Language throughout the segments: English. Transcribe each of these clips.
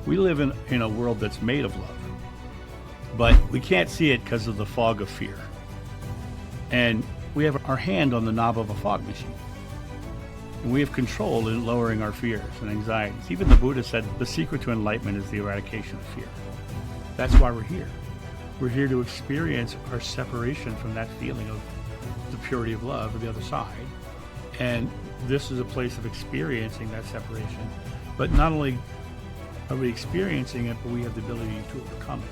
We live in a world that's made of love, but we can't see it because of the fog of fear. And we have our hand on the knob of a fog machine. And we have control in lowering our fears and anxieties. Even the Buddha said the secret to enlightenment is the eradication of fear. That's why we're here. We're here to experience our separation from that feeling of the purity of love or the other side. And this is a place of experiencing that separation. But not only are we experiencing it, but we have the ability to overcome it.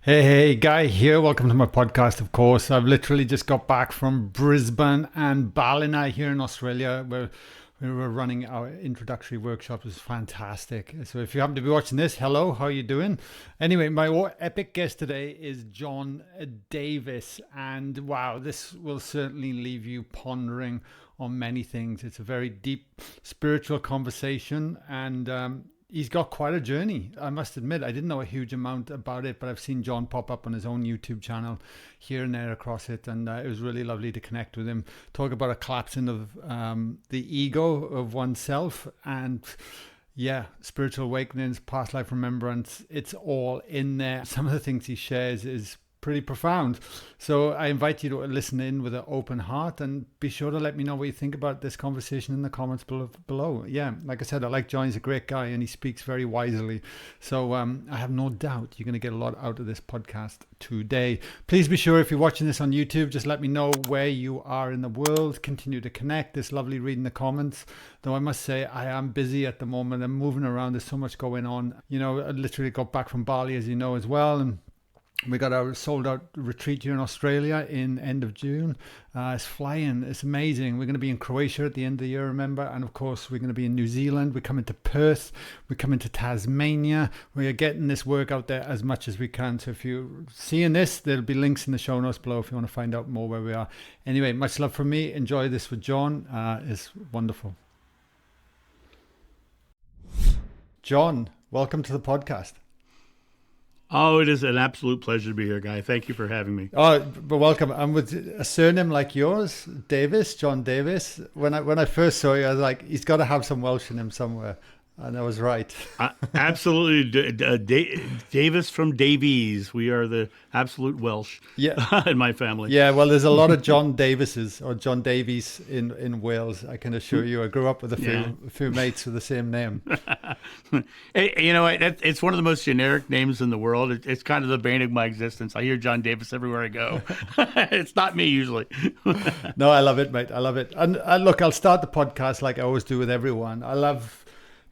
Hey, Guy here. Welcome to my podcast, of course. I've literally just got back from Brisbane and Ballina here in Australia, where we were running our introductory workshop. It was fantastic. So if you happen to be watching this, hello, how are you doing? Anyway, my epic guest today is John Davis. And wow, this will certainly leave you pondering on many things. It's a very deep spiritual conversation, and he's got quite a journey. I must admit, I didn't know a huge amount about it, but I've seen John pop up on his own YouTube channel here and there across it. And it was really lovely to connect with him, talk about a collapsing of the ego of oneself, and yeah, spiritual awakenings, past life remembrance. It's all in there. Some of the things he shares is pretty profound. So I invite you to listen in with an open heart, and be sure to let me know what you think about this conversation in the comments below. Yeah, like I said, I like John. He's a great guy and he speaks very wisely. So I have no doubt you're going to get a lot out of this podcast today. Please be sure, if you're watching this on YouTube, just let me know where you are in the world. Continue to connect. It's lovely reading the comments. Though I must say, I am busy at the moment. I'm moving around. There's so much going on. You know, I literally got back from Bali, as you know, as well. And we got our sold out retreat here in Australia in end of June. It's flying. It's amazing. We're going to be in Croatia at the end of the year, remember? And of course, we're going to be in New Zealand. We're coming to Perth. We're coming to Tasmania. We are getting this work out there as much as we can. So if you're seeing this, there'll be links in the show notes below if you want to find out more where we are. Anyway, much love from me. Enjoy this with John. It's wonderful. John, welcome to the podcast. Oh, it is an absolute pleasure to be here, Guy. Thank you for having me. Oh, but welcome. And with a surname like yours, Davis, John Davis. When I first saw you, I was like, he's got to have some Welsh in him somewhere. And I was right. Absolutely. Davis from Davies. We are the absolute Welsh in my family. Yeah, well, there's a lot of John Davises or John Davies in Wales, I can assure you. I grew up with a few mates with the same name. Hey, you know, it's one of the most generic names in the world. It's kind of the bane of my existence. I hear John Davis everywhere I go. It's not me usually. No, I love it, mate. I love it. And look, I'll start the podcast like I always do with everyone.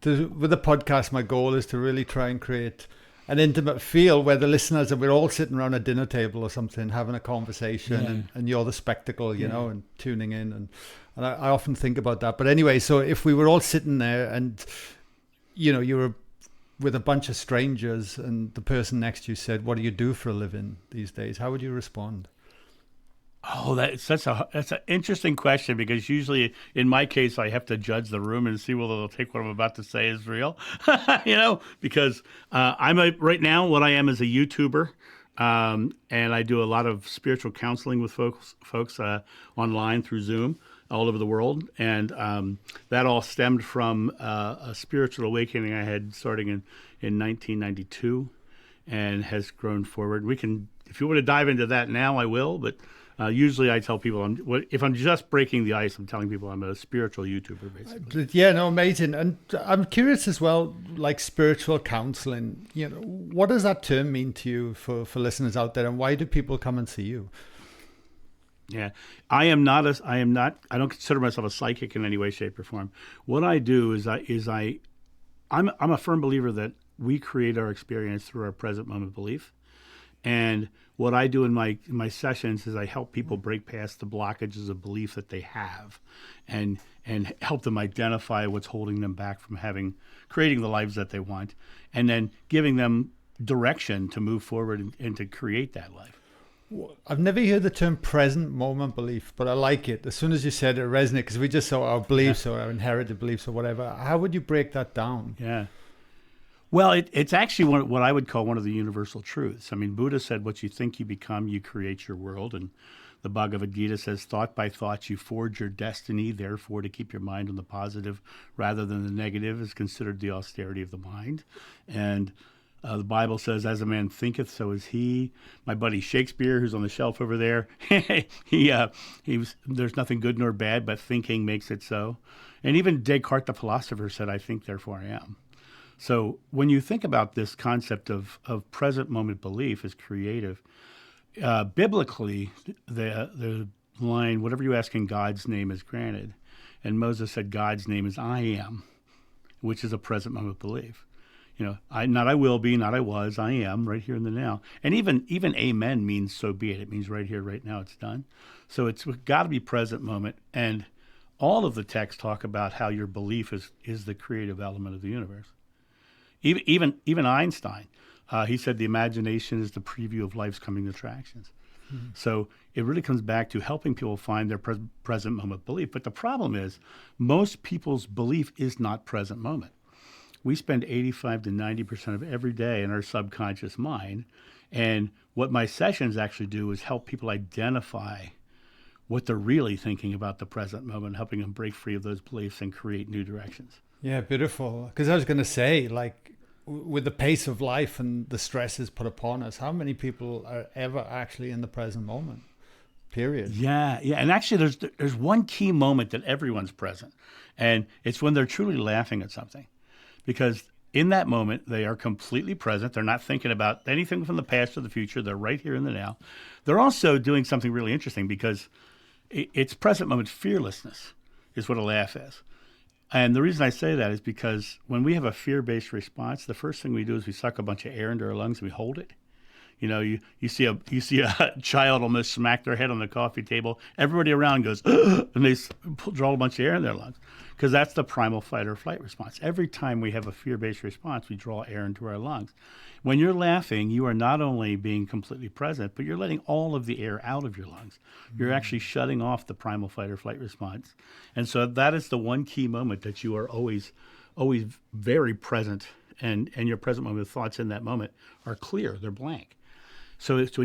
With the podcast, my goal is to really try and create an intimate feel where the listeners, and we're all sitting around a dinner table or something, having a conversation, and you're the spectacle, you know, and tuning in. And I often think about that. But anyway, so if we were all sitting there and, you know, you were with a bunch of strangers and the person next to you said, "What do you do for a living these days?" How would you respond? Oh, that's an interesting question, because usually in my case, I have to judge the room and see whether they'll take what I'm about to say as real, you know, because right now what I am is a YouTuber, and I do a lot of spiritual counseling with folks online through Zoom all over the world. And that all stemmed from a spiritual awakening I had starting in 1992 and has grown forward. If you want to dive into that now, I will, but usually I tell people, if I'm just breaking the ice, I'm telling people I'm a spiritual YouTuber, basically. Yeah, no, amazing. And I'm curious as well, like spiritual counseling, you know, what does that term mean to you for listeners out there, and why do people come and see you? Yeah, I don't consider myself a psychic in any way, shape, or form. What I do is I'm a firm believer that we create our experience through our present moment belief. And what I do in my sessions is I help people break past the blockages of belief that they have, and help them identify what's holding them back from creating the lives that they want, and then giving them direction to move forward and to create that life. I've never heard the term present moment belief, but I like it. As soon as you said it, it resonated, because we just saw our beliefs or our inherited beliefs or whatever. How would you break that down? Yeah. Well, it's actually what I would call one of the universal truths. I mean, Buddha said, what you think you become, you create your world. And the Bhagavad Gita says, thought by thought, you forge your destiny. Therefore, to keep your mind on the positive rather than the negative is considered the austerity of the mind. And the Bible says, as a man thinketh, so is he. My buddy Shakespeare, who's on the shelf over there, there's nothing good nor bad, but thinking makes it so. And even Descartes, the philosopher, said, I think, therefore I am. So when you think about this concept of present moment belief as creative, biblically, the line, whatever you ask in God's name is granted. And Moses said, God's name is I am, which is a present moment belief. Not I will be, not I was, I am, right here in the now. And even amen means so be it. It means right here, right now, it's done. So it's got to be present moment. And all of the texts talk about how your belief is the creative element of the universe. Even Einstein, he said the imagination is the preview of life's coming attractions. Mm-hmm. So it really comes back to helping people find their present moment belief. But the problem is most people's belief is not present moment. We spend 85 to 90% of every day in our subconscious mind. And what my sessions actually do is help people identify what they're really thinking about the present moment, helping them break free of those beliefs and create new directions. Yeah, beautiful. Because I was going to say, like, with the pace of life and the stresses put upon us, how many people are ever actually in the present moment? Period. Yeah. And actually, there's one key moment that everyone's present, and it's when they're truly laughing at something. Because in that moment, they are completely present. They're not thinking about anything from the past or the future. They're right here in the now. They're also doing something really interesting because it's present moment fearlessness is what a laugh is. And the reason I say that is because when we have a fear-based response, the first thing we do is we suck a bunch of air into our lungs and we hold it. You see a child almost smack their head on the coffee table. Everybody around goes, and they draw a bunch of air in their lungs because that's the primal fight or flight response. Every time we have a fear-based response, we draw air into our lungs. When you're laughing, you are not only being completely present, but you're letting all of the air out of your lungs. You're actually shutting off the primal fight or flight response. And so that is the one key moment that you are always very present, and your present moment thoughts in that moment are clear, they're blank. So it's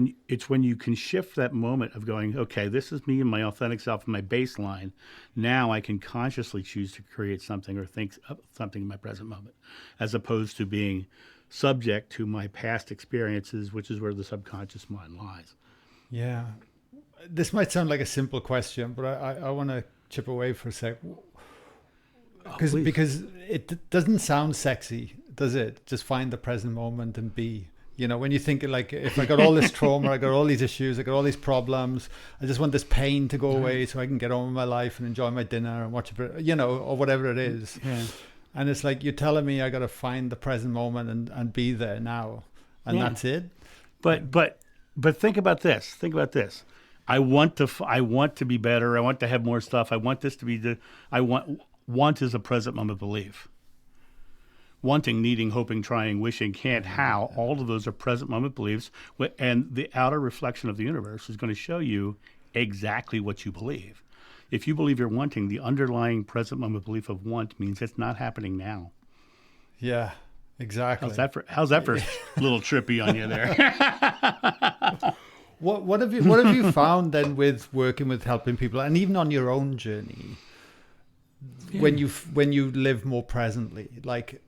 when you can shift that moment of going, okay, this is me and my authentic self and my baseline. Now I can consciously choose to create something or think something in my present moment, as opposed to being subject to my past experiences, which is where the subconscious mind lies. Yeah. This might sound like a simple question, but I want to chip away for a sec. Because it doesn't sound sexy, does it? Just find the present moment and be. When you think like, if I got all this trauma, I got all these issues, I got all these problems, I just want this pain to go away so I can get on with my life and enjoy my dinner and watch a bit, or whatever it is. Yeah. And it's like, you're telling me I got to find the present moment and be there now. And that's it. But think about this. I want to be better. I want to have more stuff. I want this to be want is a present moment belief. Wanting, needing, hoping, trying, wishing, can't, how, all of those are present moment beliefs. And the outer reflection of the universe is going to show you exactly what you believe. If you believe you're wanting, the underlying present moment belief of want means it's not happening now. Yeah, exactly. How's that for a little trippy on you there? What have you found then with working with helping people, and even on your own journey, when you live more presently, like?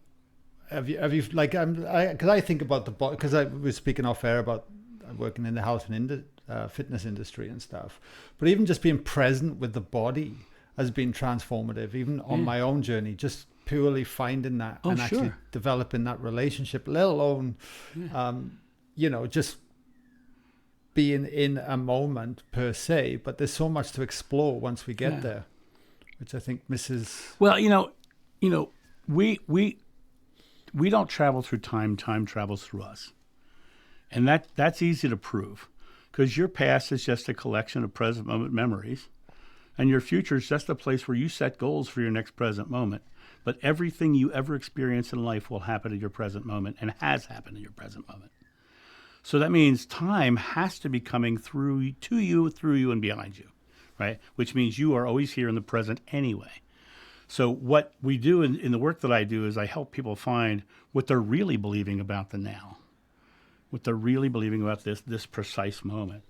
Have you like because I think about the body, because I was speaking off air about working in the health and fitness industry and stuff, but even just being present with the body has been transformative, even on my own journey, just purely finding that actually developing that relationship, let alone just being in a moment per se. But there's so much to explore once we get there, which I think misses. Well, we don't travel through time. Time travels through us. And that's easy to prove, because your past is just a collection of present moment memories, and your future is just a place where you set goals for your next present moment. But everything you ever experience in life will happen at your present moment and has happened in your present moment. So that means time has to be coming through you, and behind you, right? Which means you are always here in the present anyway. So what we do in the work that I do is I help people find what they're really believing about the now, what they're really believing about this precise moment.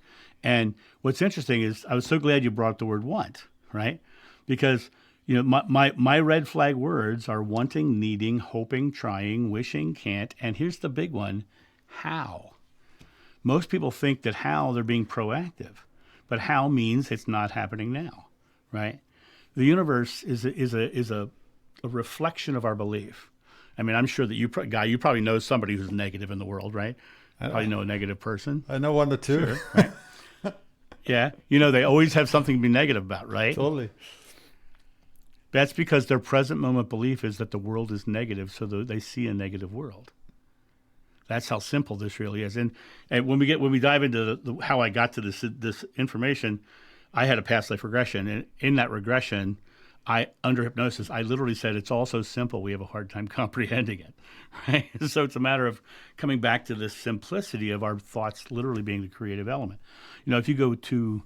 And what's interesting is I was so glad you brought up the word want, right? Because my red flag words are wanting, needing, hoping, trying, wishing, can't, and here's the big one, how. Most people think that how they're being proactive, but how means it's not happening now, right? The universe is a reflection of our belief. I mean, I'm sure that you probably know somebody who's negative in the world, right? Probably know a negative person. I know one or two. Sure, right? Yeah, they always have something to be negative about, right? Totally. That's because their present moment belief is that the world is negative, so they see a negative world. That's how simple this really is. And when we dive into how I got to this information, I had a past life regression, and in that regression, under hypnosis, I literally said it's all so simple we have a hard time comprehending it. Right? So it's a matter of coming back to this simplicity of our thoughts literally being the creative element. If you go to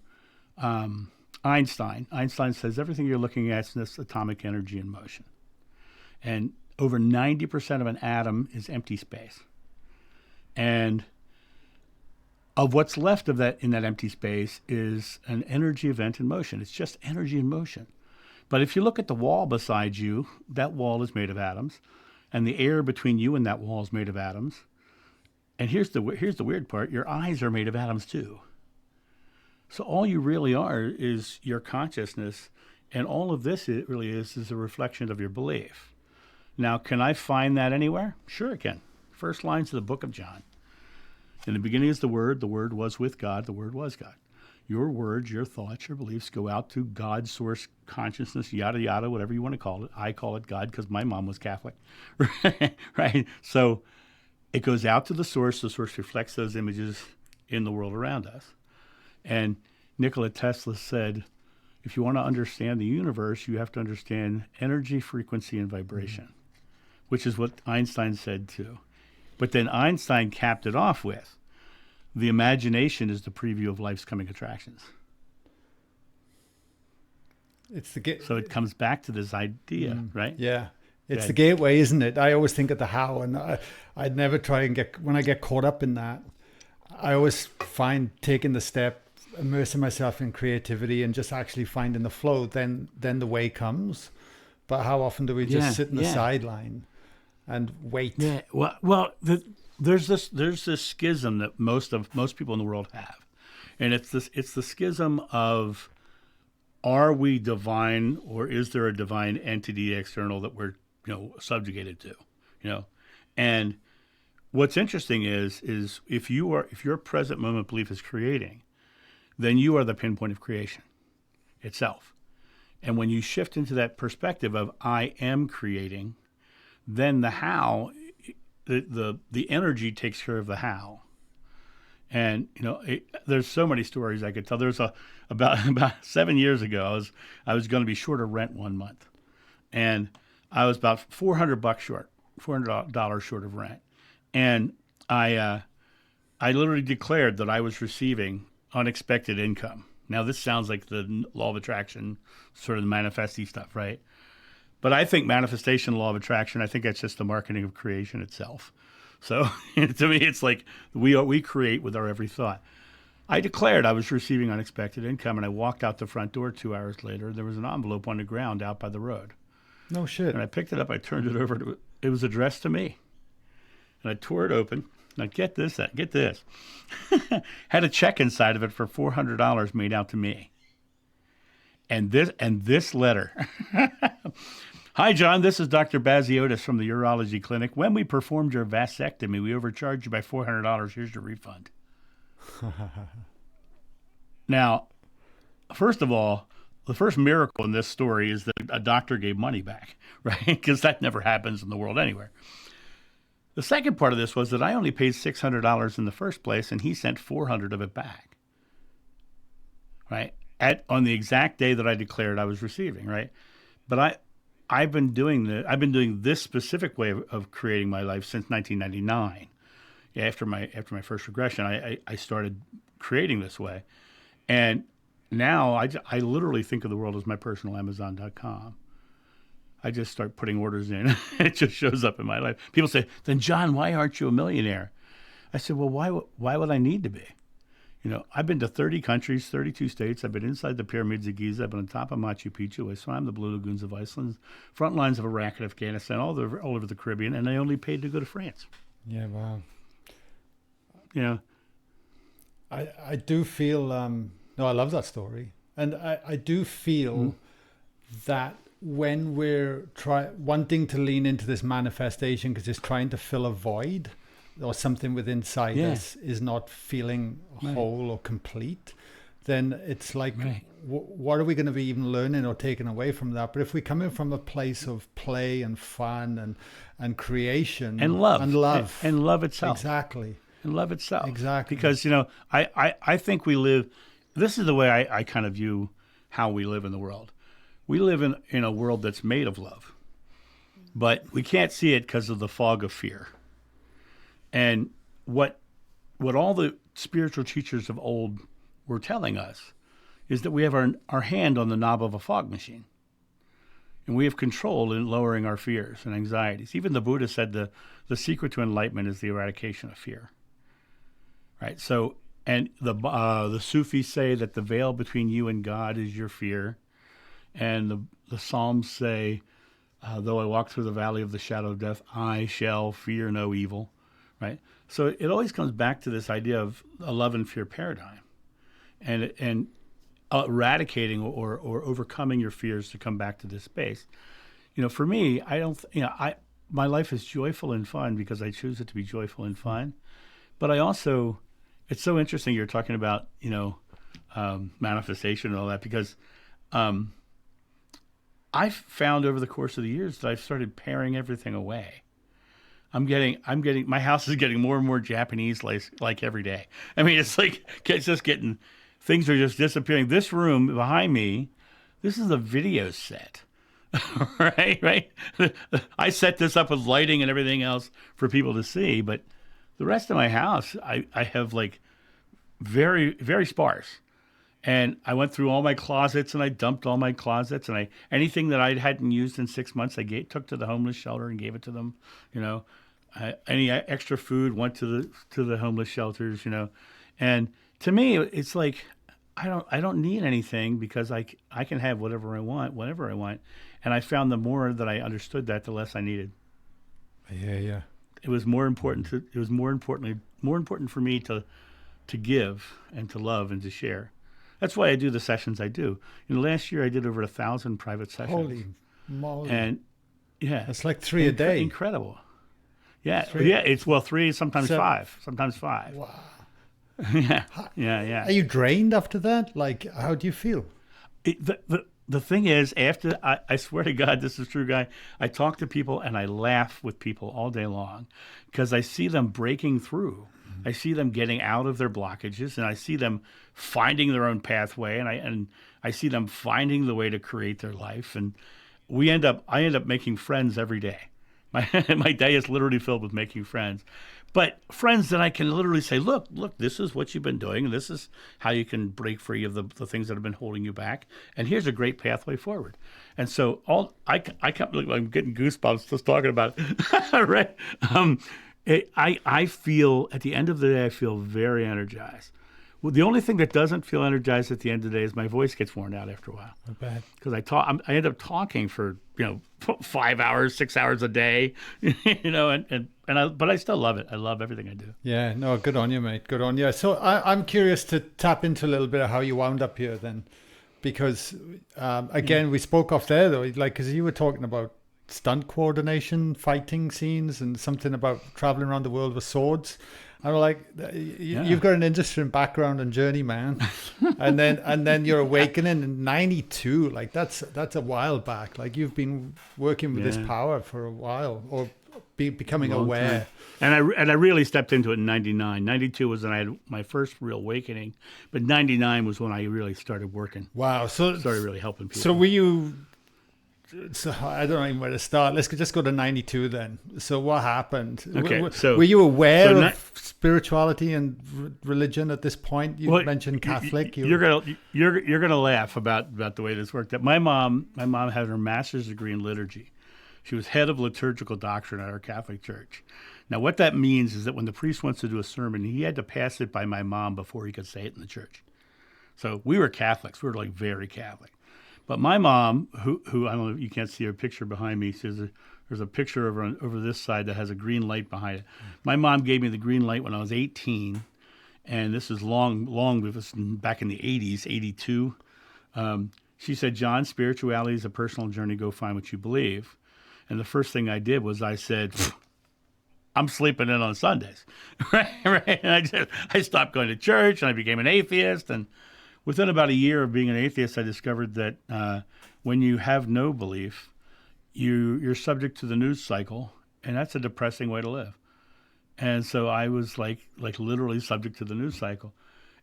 Einstein says everything you're looking at is this atomic energy in motion, and over 90% of an atom is empty space. And of what's left of that in that empty space is an energy event in motion. It's just energy in motion. But if you look at the wall beside you, that wall is made of atoms, and the air between you and that wall is made of atoms. And here's the weird part: your eyes are made of atoms too. So all you really are is your consciousness, and all of this it really is a reflection of your belief. Now, can I find that anywhere? Sure, I can. First lines of the book of John. In the beginning is the Word was with God, the Word was God. Your words, your thoughts, your beliefs go out to God, source, consciousness, yada, yada, whatever you want to call it. I call it God because my mom was Catholic, right? So it goes out to the source reflects those images in the world around us. And Nikola Tesla said, if you want to understand the universe, you have to understand energy, frequency, and vibration, which is what Einstein said too. But then Einstein capped it off with, the imagination is the preview of life's coming attractions. So it comes back to this idea, right? Yeah. It's the gateway, isn't it? I always think of the how, and I'd never try and when I get caught up in that, I always find taking the step, immersing myself in creativity and just actually finding the flow, then the way comes. But how often do we just sit in the sideline and wait? Yeah. Well, there's this schism that most people in the world have, and it's the schism of, are we divine, or is there a divine entity external that we're subjugated to, and what's interesting is if your present moment belief is creating, then you are the pinpoint of creation itself. And when you shift into that perspective of I am creating, then the how, the energy takes care of the how. And there's so many stories I could tell. There's about 7 years ago, I was going to be short of rent one month, and I was about $400 short of rent, and I literally declared that I was receiving unexpected income. Now this sounds like the law of attraction, sort of the manifesty stuff, right? But I think manifestation, law of attraction, I think that's just the marketing of creation itself. So to me, it's like we create with our every thought. I declared I was receiving unexpected income, and I walked out the front door 2 hours later. There was an envelope on the ground out by the road. No shit. And I picked it up. I turned it over. It was addressed to me. And I tore it open. Now get this. Had a check inside of it for $400 made out to me. And this letter. Hi, John. This is Dr. Baziotis from the Urology Clinic. When we performed your vasectomy, we overcharged you by $400. Here's your refund. Now, first of all, the first miracle in this story is that a doctor gave money back, right? Because that never happens in the world anywhere. The second part of this was that I only paid $600 in the first place, and he sent $400 of it back, right? On the exact day that I declared I was receiving, right? But I've been doing this specific way of creating my life since 1999. After my first regression, I started creating this way, and now I literally think of the world as my personal Amazon.com. I just start putting orders in. It just shows up in my life. People say, then John, why aren't you a millionaire? I said, well, why would I need to be? I've been to 30 countries, 32 states. I've been inside the pyramids of Giza. I've been on top of Machu Picchu. I swam the Blue Lagoons of Iceland, front lines of Iraq and Afghanistan, all over the Caribbean, and I only paid to go to France. Yeah, wow. You know, I do feel, no, I love that story. And I do feel that when we're wanting to lean into this manifestation because it's trying to fill a void, or something within inside us is not feeling whole or complete, then it's like, what are we going to be even learning or taking away from that? But if we come in from a place of play and fun and creation and love and love itself, exactly, and love itself, exactly, because I think we live. This is the way I kind of view how we live in the world. We live in a world that's made of love, but we can't see it because of the fog of fear. And what all the spiritual teachers of old were telling us is that we have our hand on the knob of a fog machine. And we have control in lowering our fears and anxieties. Even the Buddha said the secret to enlightenment is the eradication of fear. Right? So, and the Sufis say that the veil between you and God is your fear. And the Psalms say, though I walk through the valley of the shadow of death, I shall fear no evil. Right, so it always comes back to this idea of a love and fear paradigm, and eradicating or overcoming your fears to come back to this space. For me, I don't. My life is joyful and fun because I choose it to be joyful and fun. But I also, it's so interesting you're talking about manifestation and all that, because I've found over the course of the years that I've started paring everything away. I'm getting, my house is getting more and more Japanese like every day. I mean, it's just getting, things are just disappearing. This room behind me, this is a video set, right? I set this up with lighting and everything else for people to see, but the rest of my house, I have very, very sparse. And I went through all my closets and I dumped all my closets, and anything that I hadn't used in 6 months, I took to the homeless shelter and gave it to them. Any extra food went to the homeless shelters. And to me, it's like I don't need anything because I can have whatever I want, whenever I want. And I found the more that I understood that, the less I needed. Yeah. It was more important for me to give and to love and to share. That's why I do the sessions I do. Last year I did over 1,000 private sessions. Holy moly! And it's like 3 a day. Incredible. Yeah, 3? Yeah. It's 3, sometimes 5, sometimes 5. Wow. Yeah. Are you drained after that? How do you feel? The thing is, after I swear to God, this is true, guy. I talk to people and I laugh with people all day long because I see them breaking through. I see them getting out of their blockages, and I see them finding their own pathway, and I see them finding the way to create their life. And I end up making friends every day. My day is literally filled with making friends, but friends that I can literally say, look, this is what you've been doing, and this is how you can break free of the things that have been holding you back. And here's a great pathway forward. And so I'm getting goosebumps just talking about it. Right. I feel, at the end of the day, I feel very energized. Well, the only thing that doesn't feel energized at the end of the day is my voice gets worn out after a while. Not bad. Because I end up talking for 5 hours, 6 hours a day, but I still love it. I love everything I do. Yeah, no, good on you, mate. Good on you. So I'm curious to tap into a little bit of how you wound up here then, because again, we spoke off there though, because you were talking about stunt coordination, fighting scenes, and something about traveling around the world with swords. I'm like, you've got an interesting background and journey, man. and then you're awakening in 92. That's a while back. You've been working with this power for a while, or becoming aware. Time. And I really stepped into it in 99. 92 was when I had my first real awakening, but 99 was when I really started working. Wow. So started really helping people. So were you So I don't know even where to start. Let's just go to 92 then. So what happened? Okay, Were you aware so of spirituality and religion at this point? You well, mentioned Catholic. you're gonna laugh about the way this worked out. My mom had her master's degree in liturgy. She was head of liturgical doctrine at our Catholic church. Now, what that means is that when the priest wants to do a sermon, he had to pass it by my mom before he could say it in the church. So we were Catholics. We were like very Catholic. But my mom, who I don't know, you can't see her picture behind me. There's a picture over this side that has a green light behind it. My mom gave me the green light when I was 18, and this is long back in the 80s, 82. She said, John, spirituality is a personal journey. Go find what you believe. And the first thing I did was I said, I'm sleeping in on Sundays, right? And I stopped going to church, and I became an atheist. And within about a year of being an atheist, I discovered that when you have no belief, you're subject to the news cycle, and that's a depressing way to live. And so I was like literally subject to the news cycle.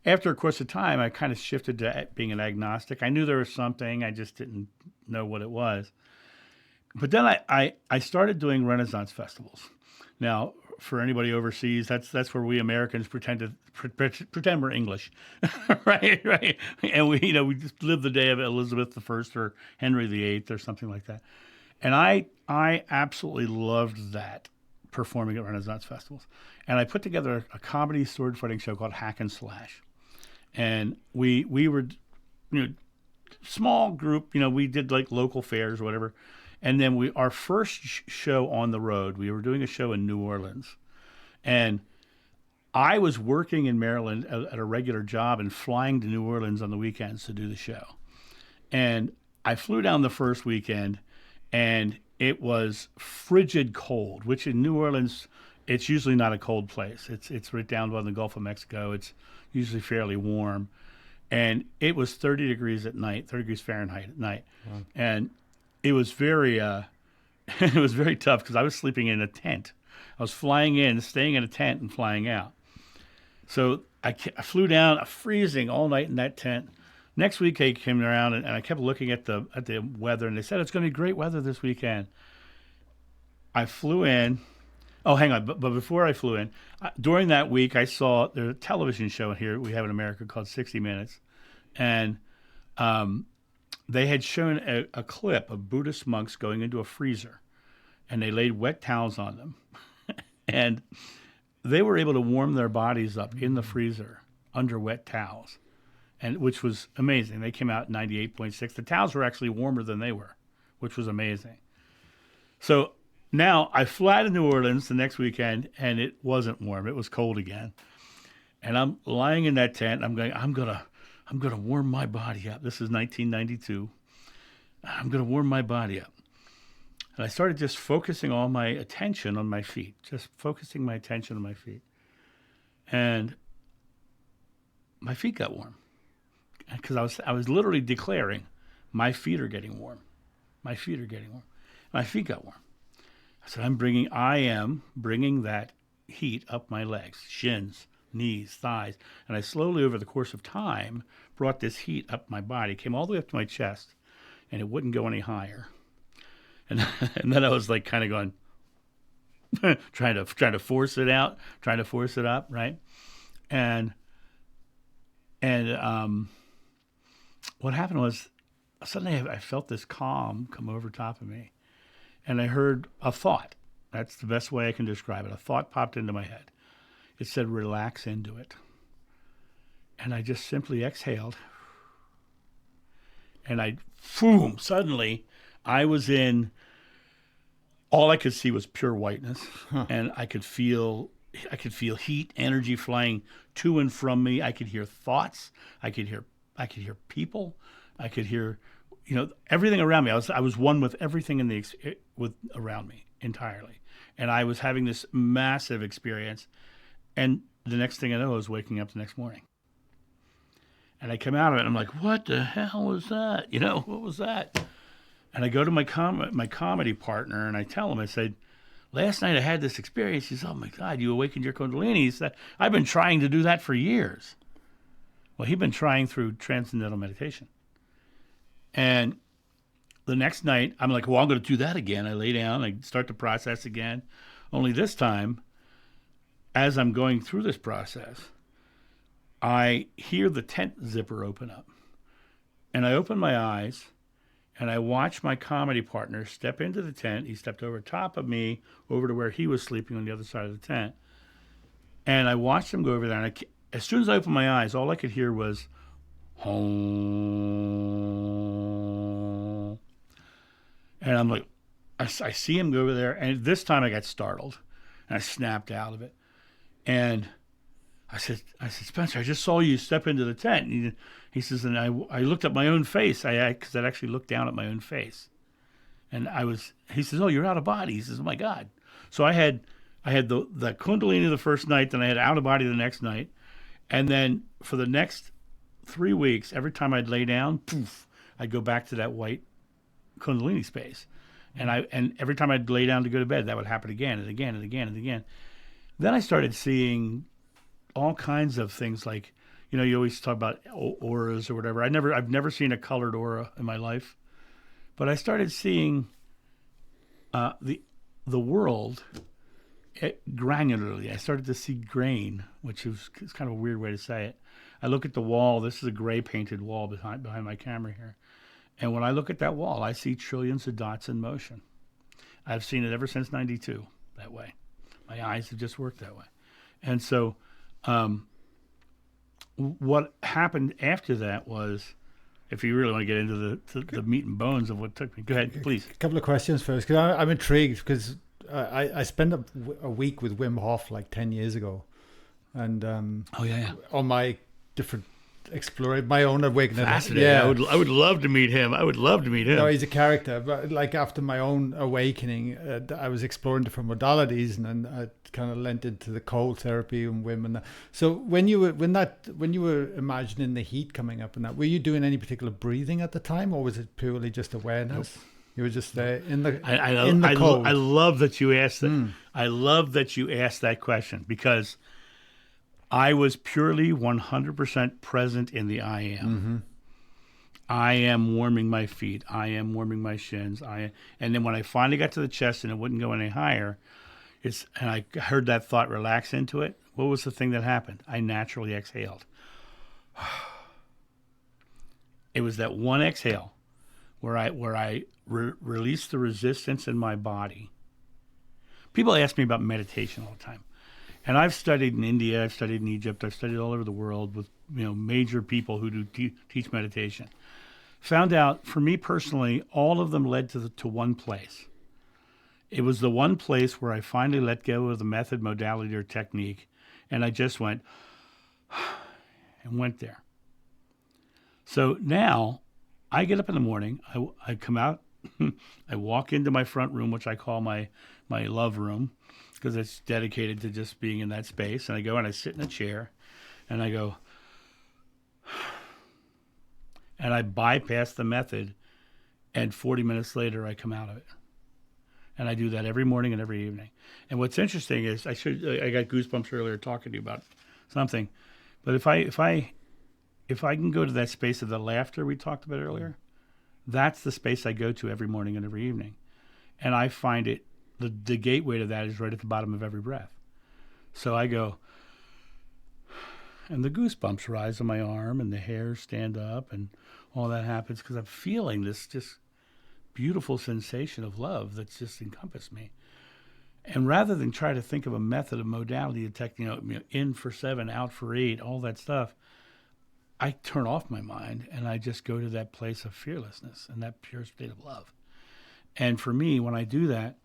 After a course of time, I kind of shifted to being an agnostic. I knew there was something, I just didn't know what it was. But then I started doing Renaissance festivals. Now, for anybody overseas, that's where we Americans pretend we're English, right? And we just live the day of Elizabeth I or Henry VIII or something like that. And I absolutely loved that, performing at Renaissance festivals. And I put together a comedy sword fighting show called Hack and Slash. And we were, small group, we did like local fairs or whatever. And then our first show on the road, we were doing a show in New Orleans. And I was working in Maryland at a regular job and flying to New Orleans on the weekends to do the show. And I flew down the first weekend, and it was frigid cold, which in New Orleans, it's usually not a cold place. It's right down by the Gulf of Mexico. It's usually fairly warm. And it was 30 degrees at night, 30 degrees Fahrenheit at night. Wow. And it was very tough because I was sleeping in a tent. I was flying in, staying in a tent, and flying out. So I flew down, freezing all night in that tent. Next week I came around and I kept looking at the weather, and they said it's going to be great weather this weekend. I flew in. Oh, hang on. But before I flew in, during that week I saw there's a television show here we have in America called 60 Minutes, and they had shown a clip of Buddhist monks going into a freezer, and they laid wet towels on them. And they were able to warm their bodies up in the freezer under wet towels, and which was amazing. They came out at 98.6. The towels were actually warmer than they were, which was amazing. So now I fly to New Orleans the next weekend, and it wasn't warm. It was cold again. And I'm lying in that tent. I'm gonna warm my body up. This is 1992. I'm gonna warm my body up. And I started just focusing all my attention on my feet, just focusing my attention on my feet. And my feet got warm because I was literally declaring, my feet are getting warm. My feet are getting warm. My feet got warm. I said, I am bringing that heat up my legs, shins, knees, thighs. And I slowly, over the course of time, brought this heat up my body, came all the way up to my chest, and it wouldn't go any higher. And then I was like kind of going, trying to force it out, trying to force it up, right? And what happened was suddenly I felt this calm come over top of me, and I heard a thought. That's the best way I can describe it. A thought popped into my head. It said, relax into it. And I just simply exhaled. And suddenly I was in, all I could see was pure whiteness. And I could feel heat, energy flying to and from me. I could hear thoughts. I could hear people. I could hear, everything around me. I was one with everything around me entirely. And I was having this massive experience. And the next thing I know, I was waking up the next morning. And I come out of it, and I'm like, what the hell was that? What was that? And I go to my comedy partner, and I tell him, I said, last night I had this experience. He says, oh, my God, you awakened your Kundalini. He said, I've been trying to do that for years. Well, he'd been trying through transcendental meditation. And the next night, I'm like, well, I'm going to do that again. I lay down, I start the process again. Only this time, as I'm going through this process, I hear the tent zipper open up. And I open my eyes and I watch my comedy partner step into the tent. He stepped over top of me, over to where he was sleeping on the other side of the tent. And I watched him go over there. And as soon as I opened my eyes, all I could hear was, home. And I'm like, I see him go over there. And this time I got startled. And I snapped out of it. And I said, Spencer, I just saw you step into the tent. And he says, and I looked at my own face. Because I'd actually looked down at my own face. And he says, oh, you're out of body. He says, oh my God. So I had the Kundalini the first night, then I had out of body the next night. And then for the next 3 weeks, every time I'd lay down, poof, I'd go back to that white Kundalini space. And every time I'd lay down to go to bed, that would happen again and again and again and again. Then I started seeing all kinds of things like, you always talk about auras or whatever. I've never seen a colored aura in my life, but I started seeing the world granularly. I started to see grain, which is kind of a weird way to say it. I look at the wall. This is a gray painted wall behind my camera here. And when I look at that wall, I see trillions of dots in motion. I've seen it ever since 92 that way. My eyes have just worked that way. And so what happened after that was, if you really want to get into the meat and bones of what took me, go ahead, please. A couple of questions first, because I'm intrigued, because I spent a week with Wim Hof like 10 years ago. And on my different exploring my own awakening. Fascinating. Yeah, I would love to meet him. No, he's a character, but like after my own awakening, I was exploring different modalities, and then I kind of lent into the cold therapy and Wim and that. So when you were imagining the heat coming up and that, were you doing any particular breathing at the time, or was it purely just awareness? Nope. You were just there in the cold. I love that you asked that. I love that you asked that question, because I was purely 100% present in the I am. Mm-hmm. I am warming my feet. I am warming my shins. And then when I finally got to the chest and it wouldn't go any higher, and I heard that thought relax into it. What was the thing that happened? I naturally exhaled. It was that one exhale where I released the resistance in my body. People ask me about meditation all the time. And I've studied in India, I've studied in Egypt, I've studied all over the world with major people who do teach meditation. Found out, for me personally, all of them led to one place. It was the one place where I finally let go of the method, modality, or technique, and I just went and went there. So now I get up in the morning, I come out, I walk into my front room, which I call my love room, because it's dedicated to just being in that space. And I go and I sit in a chair and I go, and I bypass the method, and 40 minutes later I come out of it. And I do that every morning and every evening. And what's interesting is I got goosebumps earlier talking to you about something, but if I can go to that space of the laughter we talked about earlier, that's the space I go to every morning and every evening. And I find it, the gateway to that is right at the bottom of every breath. So I go, and the goosebumps rise on my arm and the hairs stand up and all that happens because I'm feeling this just beautiful sensation of love that's just encompassed me. And rather than try to think of a method, a modality, a technique, in for 7, out for 8, all that stuff, I turn off my mind and I just go to that place of fearlessness and that pure state of love. And for me, when I do that,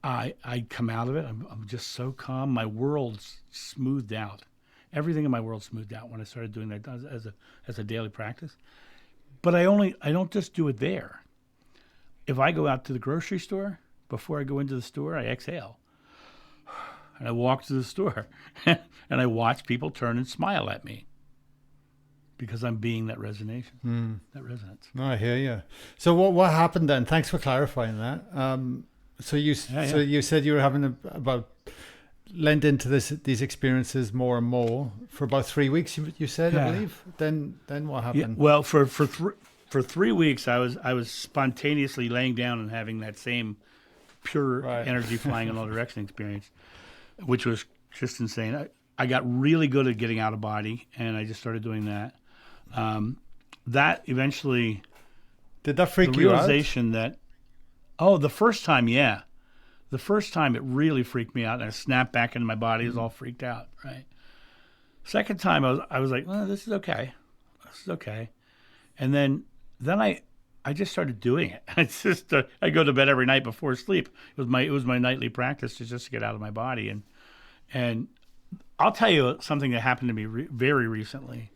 I come out of it. I'm just so calm. My world's smoothed out. Everything in my world smoothed out when I started doing that as a daily practice. But I don't just do it there. If I go out to the grocery store, before I go into the store, I exhale. And I walk to the store and I watch people turn and smile at me because I'm being that resonance. No, I hear you. So what happened then? Thanks for clarifying that. So you said you were having lent into these experiences more and more for about 3 weeks. You said, I believe. Then what happened? Yeah, well, for for 3 weeks, I was spontaneously laying down and having that same pure Right. energy flying in all directions experience, which was just insane. I got really good at getting out of body, and I just started doing that. That eventually, Did that the freak you out? realization that, oh, the first time, yeah. The first time it really freaked me out, and I snapped back into my body. I was all freaked out, right? Second time, I was like, well, this is okay. This is okay. And then I just started doing it. It's just I go to bed every night before sleep. It was my nightly practice to just get out of my body. And I'll tell you something that happened to me very recently.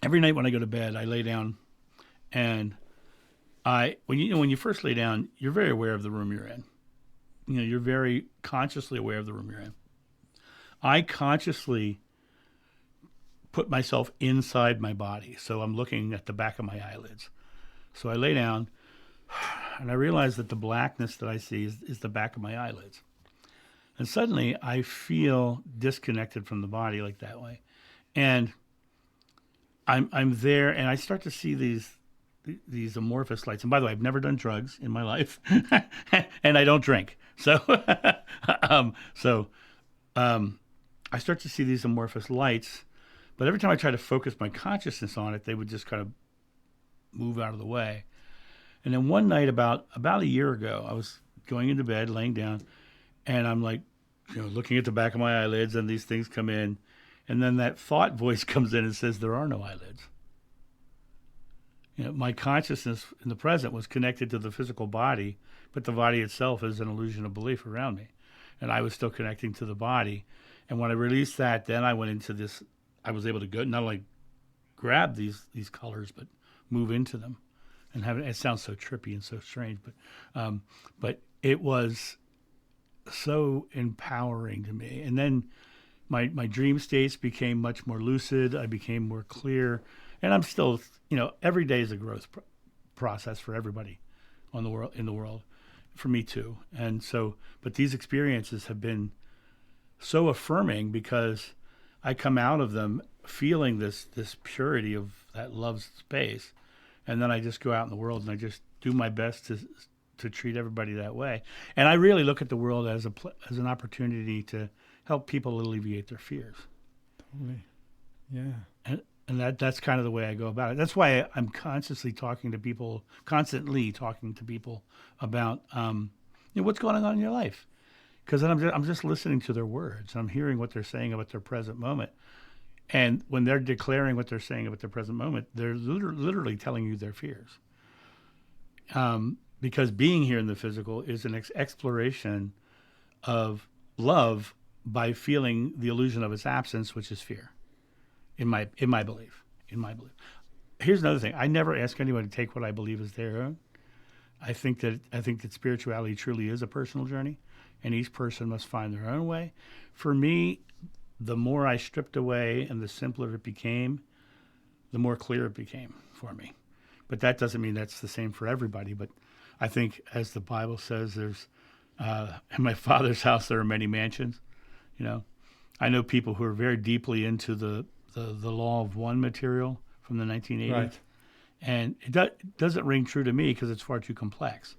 Every night when I go to bed, I lay down, and when you first lay down, you're very aware of the room you're in. You know, you're very consciously aware of the room you're in. I consciously put myself inside my body, so I'm looking at the back of my eyelids. So I lay down, and I realize that the blackness that I see is the back of my eyelids. And suddenly I feel disconnected from the body like that way. And I'm there, and I start to see these amorphous lights. And by the way, I've never done drugs in my life, and I don't drink. So, I start to see these amorphous lights, but every time I try to focus my consciousness on it, they would just kind of move out of the way. And then one night, about a year ago, I was going into bed, laying down, and I'm like, looking at the back of my eyelids, and these things come in, and then that thought voice comes in and says, "There are no eyelids." My consciousness in the present was connected to the physical body, but the body itself is an illusion of belief around me. And I was still connecting to the body. And when I released that, then I went into this, I was able to go, not only grab these colors, but move into them and have it. It sounds so trippy and so strange, but it was so empowering to me. And then my dream states became much more lucid. I became more clear. And I'm still, every day is a growth process for everybody in the world, for me too. And so, but these experiences have been so affirming because I come out of them feeling this purity of that love space, and then I just go out in the world and I just do my best to treat everybody that way. And I really look at the world as an opportunity to help people alleviate their fears. Totally. Yeah. And that's kind of the way I go about it. That's why I'm constantly talking to people about what's going on in your life, because I'm just listening to their words. I'm hearing what they're saying about their present moment, and when they're declaring what they're saying about their present moment, they're literally telling you their fears. Because being here in the physical is an exploration of love by feeling the illusion of its absence, which is fear. In my belief. Here's another thing. I never ask anyone to take what I believe as their own. I think that spirituality truly is a personal journey, and each person must find their own way. For me, the more I stripped away and the simpler it became, the more clear it became for me. But that doesn't mean that's the same for everybody. But I think, as the Bible says, there's in my Father's house there are many mansions. I know people who are very deeply into the law of one material from the 1980s. Right. And it doesn't ring true to me because it's far too complex,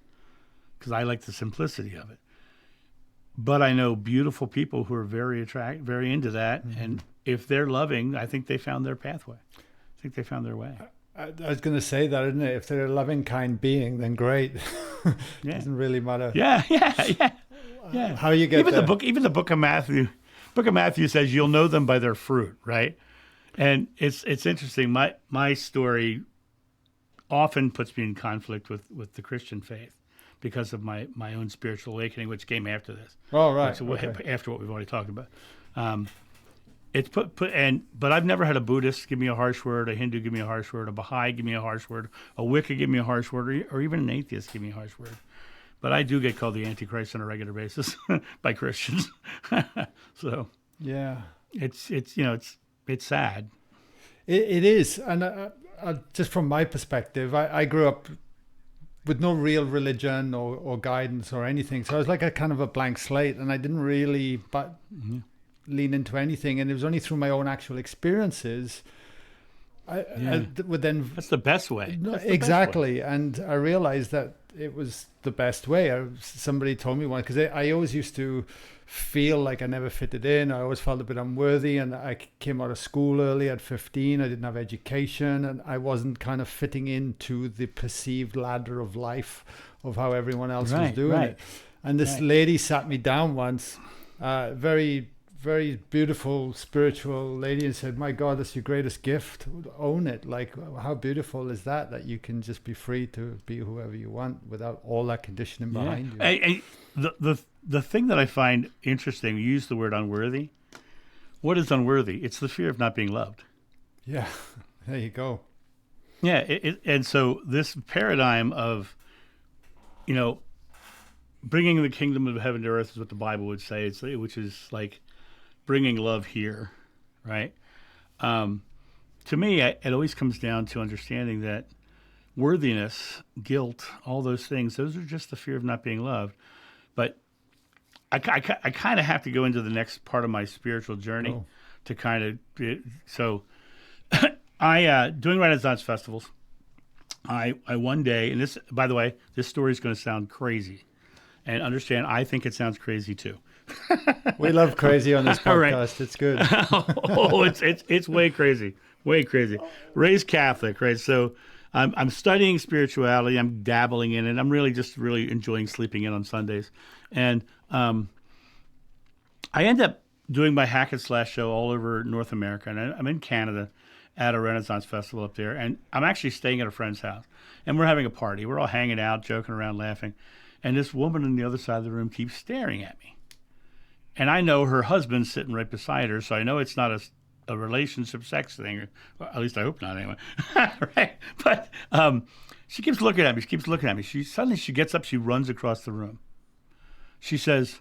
because I like the simplicity of it. But I know beautiful people who are very into that. Mm-hmm. And if they're loving, I think they found their pathway. I think they found their way. I was going to say that, isn't it? If they're a loving, kind being, then great. Yeah. Doesn't really matter. Yeah. How you get even there. Even the book of Matthew. Book of Matthew says you'll know them by their fruit, right? And it's interesting. My story often puts me in conflict with the Christian faith because of my own spiritual awakening, which came after this. Oh, right. After what we've already talked about. It's but I've never had a Buddhist give me a harsh word, a Hindu give me a harsh word, a Baha'i give me a harsh word, a Wicca give me a harsh word, or even an atheist give me a harsh word. But I do get called the Antichrist on a regular basis by Christians. So yeah, it's sad. It is, and just from my perspective, I grew up with no real religion or guidance or anything, so I was like a kind of a blank slate, and I didn't really lean into anything. And it was only through my own actual experiences I would then That's the best way. no, That's the best way. exactly, and I realized that it was the best way. Somebody told me one because I always used to feel like I never fitted in. I always felt a bit unworthy, and I came out of school early at 15. I didn't have education, and I wasn't kind of fitting into the perceived ladder of life of how everyone else was doing it. And this lady sat me down once, very very beautiful spiritual lady, and said, my God, that's your greatest gift. Own it. Like, how beautiful is that you can just be free to be whoever you want without all that conditioning behind you. And the thing that I find interesting, you use the word unworthy. What is unworthy? It's the fear of not being loved. Yeah, there you go. Yeah, and so this paradigm of, bringing the kingdom of heaven to earth is what the Bible would say, which is like bringing love here, right? To me, it always comes down to understanding that worthiness, guilt, all those things, those are just the fear of not being loved. But I kind of have to go into the next part of my spiritual journey to kind of, so I, doing Renaissance festivals, I one day, and this, by the way, this story is going to sound crazy. And understand, I think it sounds crazy too. We love crazy on this podcast. Right. It's good. It's way crazy, way crazy. Raised Catholic, right? So I'm studying spirituality. I'm dabbling in it. I'm really enjoying sleeping in on Sundays, and I end up doing my hack and slash show all over North America, and I'm in Canada at a Renaissance festival up there, and I'm actually staying at a friend's house, and we're having a party. We're all hanging out, joking around, laughing. And this woman on the other side of the room keeps staring at me. And I know her husband's sitting right beside her, so I know it's not a relationship sex thing, or at least I hope not anyway. Right? But she keeps looking at me. Suddenly she gets up, she runs across the room. She says,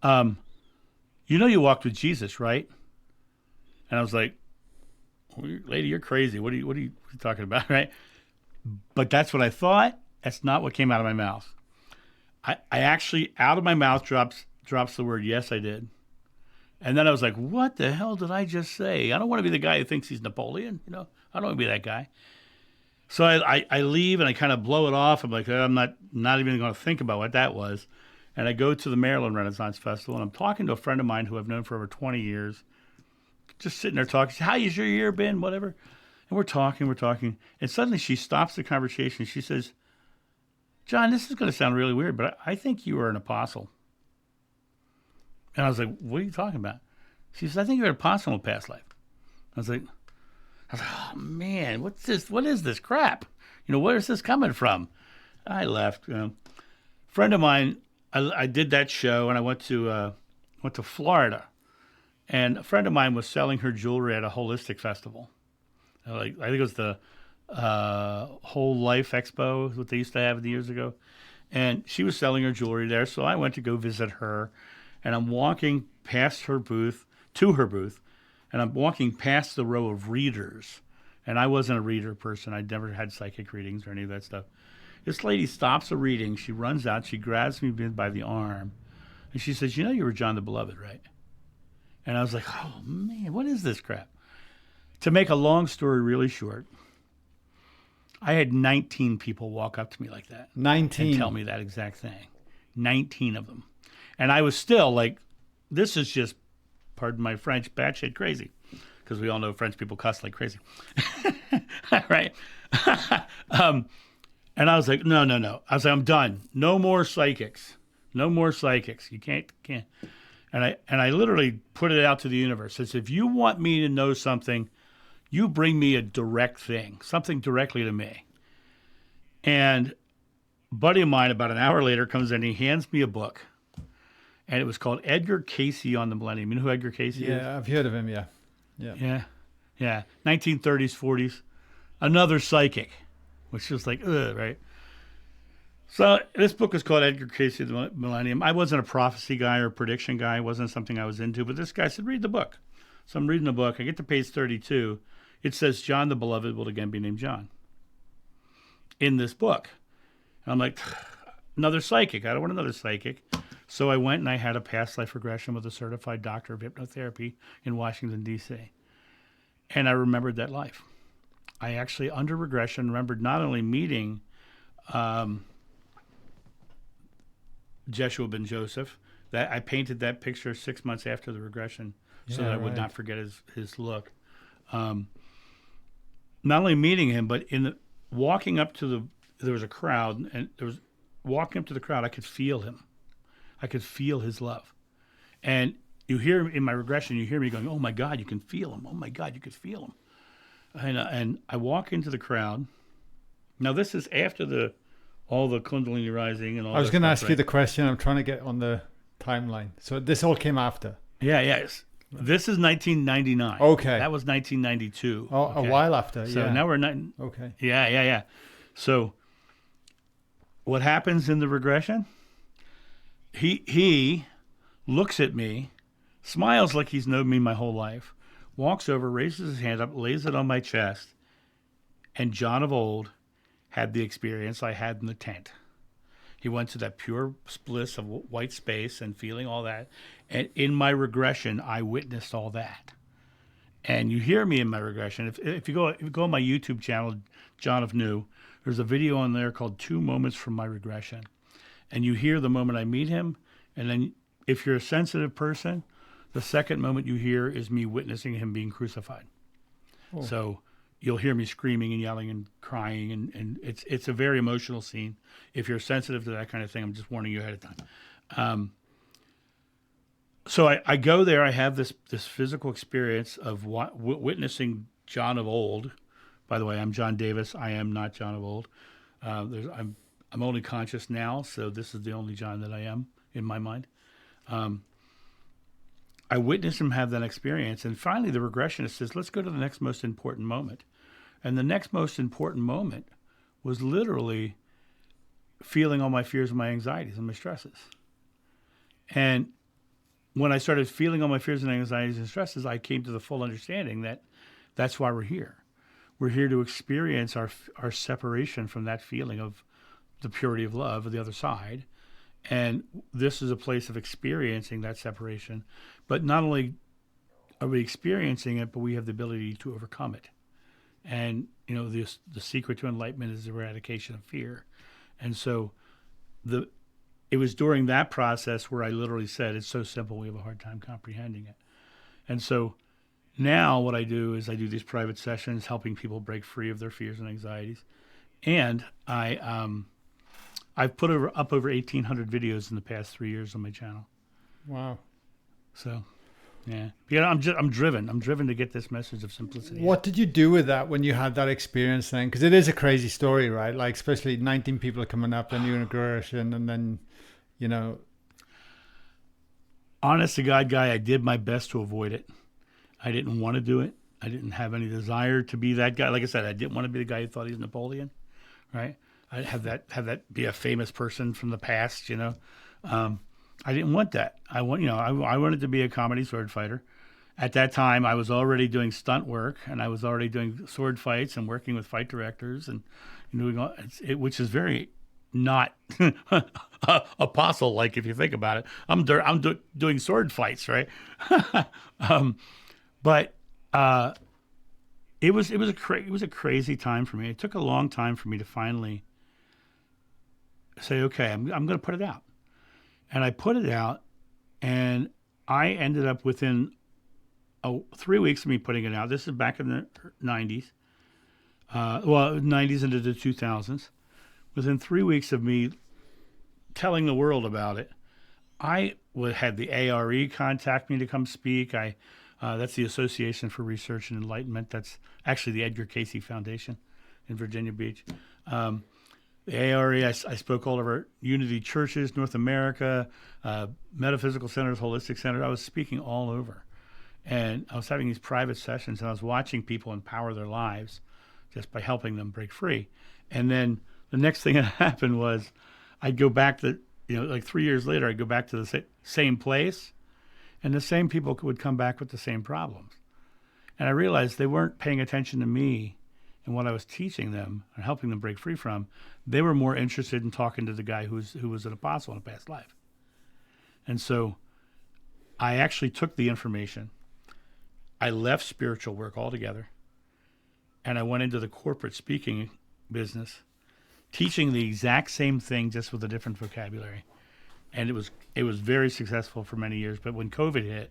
you walked with Jesus, right? And I was like, lady, you're crazy. What are you talking about, right? But that's what I thought. That's not what came out of my mouth. I actually, out of my mouth drops the word, yes, I did. And then I was like, what the hell did I just say? I don't want to be the guy who thinks he's Napoleon. I don't want to be that guy. So I leave and I kind of blow it off. I'm like, I'm not even going to think about what that was. And I go to the Maryland Renaissance Festival, and I'm talking to a friend of mine who I've known for over 20 years. Just sitting there talking. She said, how's your year been? Whatever. And we're talking. And suddenly she stops the conversation. She says, John, this is going to sound really weird, but I think you were an apostle. And I was like, what are you talking about? She says, I think you're an apostle in a past life. I was like, oh, man, what's this? What is this crap? Where is this coming from? I left. Friend of mine, I did that show, and I went to Florida. And a friend of mine was selling her jewelry at a holistic festival. I think it was the Whole Life Expo is what they used to have years ago. And she was selling her jewelry there, so I went to go visit her. And I'm walking past her booth, to her booth, and I'm walking past the row of readers. And I wasn't a reader person. I'd never had psychic readings or any of that stuff. This lady stops a reading. She runs out. She grabs me by the arm. And she says, you were John the Beloved, right? And I was like, oh, man, what is this crap? To make a long story really short, I had 19 people walk up to me like that. 19. And tell me that exact thing. 19 of them. And I was still like, this is just, pardon my French, batshit crazy. Because we all know French people cuss like crazy. Right? And I was like, no. I was like, I'm done. No more psychics. You can't. And I literally put it out to the universe. I said, if you want me to know something, you bring me a direct thing, something directly to me. And a buddy of mine, about an hour later, comes in and he hands me a book. And it was called Edgar Cayce on the Millennium. You know who Edgar Cayce is? Yeah, I've heard of him, yeah. 1930s, 40s. Another psychic, which is like, ugh, right? So this book is called Edgar Cayce of the Millennium. I wasn't a prophecy guy or a prediction guy. It wasn't something I was into. But this guy said, read the book. So I'm reading the book. I get to page 32. It says, John the Beloved will again be named John in this book. And I'm like, another psychic. I don't want another psychic. So I went and I had a past life regression with a certified doctor of hypnotherapy in Washington, D.C. And I remembered that life. I actually, under regression, remembered not only meeting Jeshua ben Joseph, that I painted that picture 6 months after the regression so that Yeah, I would right. not forget his look. Not only meeting him, but walking up to there was a crowd, and there was walking up to the crowd, I could feel him. I could feel his love. And you hear in my regression, you hear me going, "Oh my God, you can feel him! Oh my God, you could feel him!" And I walk into the crowd. Now this is after all the Kundalini rising and all I was that going to stuff, ask you right? the question. I'm trying to get on the timeline. So this all came after. Yeah, yes. This is 1999. Okay. That was 1992. Oh, a Okay. while after. So Yeah. now we're not. Okay. Yeah. So what happens in the regression? He looks at me, smiles like he's known me my whole life, walks over, raises his hand up, lays it on my chest, and John of old had the experience I had in the tent. He went to that pure bliss of white space and feeling all that. And in my regression, I witnessed all that. And you hear me in my regression. If you go on my YouTube channel, John of New, there's a video on there called 2 Moments from My Regression. And you hear the moment I meet him. And then if you're a sensitive person, the second moment you hear is me witnessing him being crucified. Oh. So you'll hear me screaming and yelling and crying, and it's a very emotional scene. If you're sensitive to that kind of thing, I'm just warning you ahead of time. So I go there. I have this physical experience of witnessing John of old. By the way, I'm John Davis. I am not John of old. I'm only conscious now, so this is the only John that I am in my mind. I witnessed him have that experience, and finally the regressionist says, "Let's go to the next most important moment." And the next most important moment was literally feeling all my fears and my anxieties and my stresses. And when I started feeling all my fears and anxieties and stresses, I came to the full understanding that that's why we're here. We're here to experience our separation from that feeling of the purity of love of the other side. And this is a place of experiencing that separation. But not only are we experiencing it, but we have the ability to overcome it. And, the secret to enlightenment is the eradication of fear. And so it was during that process where I literally said, it's so simple, we have a hard time comprehending it. And so now what I do is I do these private sessions helping people break free of their fears and anxieties. And I've put up over 1,800 videos in the past 3 years on my channel. Wow. So, yeah. I'm driven. I'm driven to get this message of simplicity. What did you do with that when you had that experience then? Because it is a crazy story, right? Like, especially 19 people are coming up, then you're in regression, and then, Honest to God, guy, I did my best to avoid it. I didn't want to do it. I didn't have any desire to be that guy. Like I said, I didn't want to be the guy who thought he was Napoleon, right? I'd have that be a famous person from the past, I didn't want that. I wanted to be a comedy sword fighter. At that time, I was already doing stunt work, and I was already doing sword fights and working with fight directors, and which is very not apostle-like if you think about it. I'm doing sword fights, right? But it was a crazy time for me. It took a long time for me to finally say, okay, I'm going to put it out. And I put it out, and I ended up within 3 weeks of me putting it out. This is back in the 90s. 90s into the 2000s. Within 3 weeks of me telling the world about it, I had the ARE contact me to come speak. That's the Association for Research and Enlightenment. That's actually the Edgar Cayce Foundation in Virginia Beach. The ARE, I spoke all over Unity churches, North America, metaphysical centers, holistic centers. I was speaking all over. And I was having these private sessions, and I was watching people empower their lives just by helping them break free. And then the next thing that happened was I'd go back to, like 3 years later, I'd go back to the same place, and the same people would come back with the same problems. And I realized they weren't paying attention to me and what I was teaching them and helping them break free from. They were more interested in talking to the guy who was an apostle in a past life. And so I actually took the information. I left spiritual work altogether, and I went into the corporate speaking business, teaching the exact same thing just with a different vocabulary, and it was very successful for many years. But when COVID hit,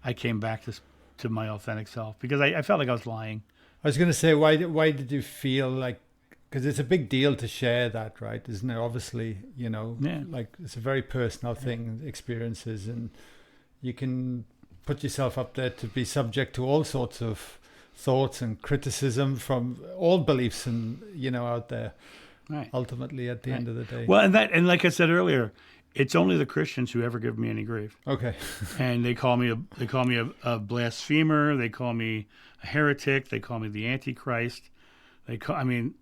I came back to my authentic self because I felt like I was lying. I was going to say, why did you feel like, because it's a big deal to share that, right? Isn't it? Obviously, Yeah. like it's a very personal thing, experiences, and you can put yourself up there to be subject to all sorts of thoughts and criticism from all beliefs and, out there, Right. ultimately at the end of the day. Well, and like I said earlier, it's only the Christians who ever give me any grief. Okay. And they call me a blasphemer. They call me a heretic. They call me the Antichrist. They literally,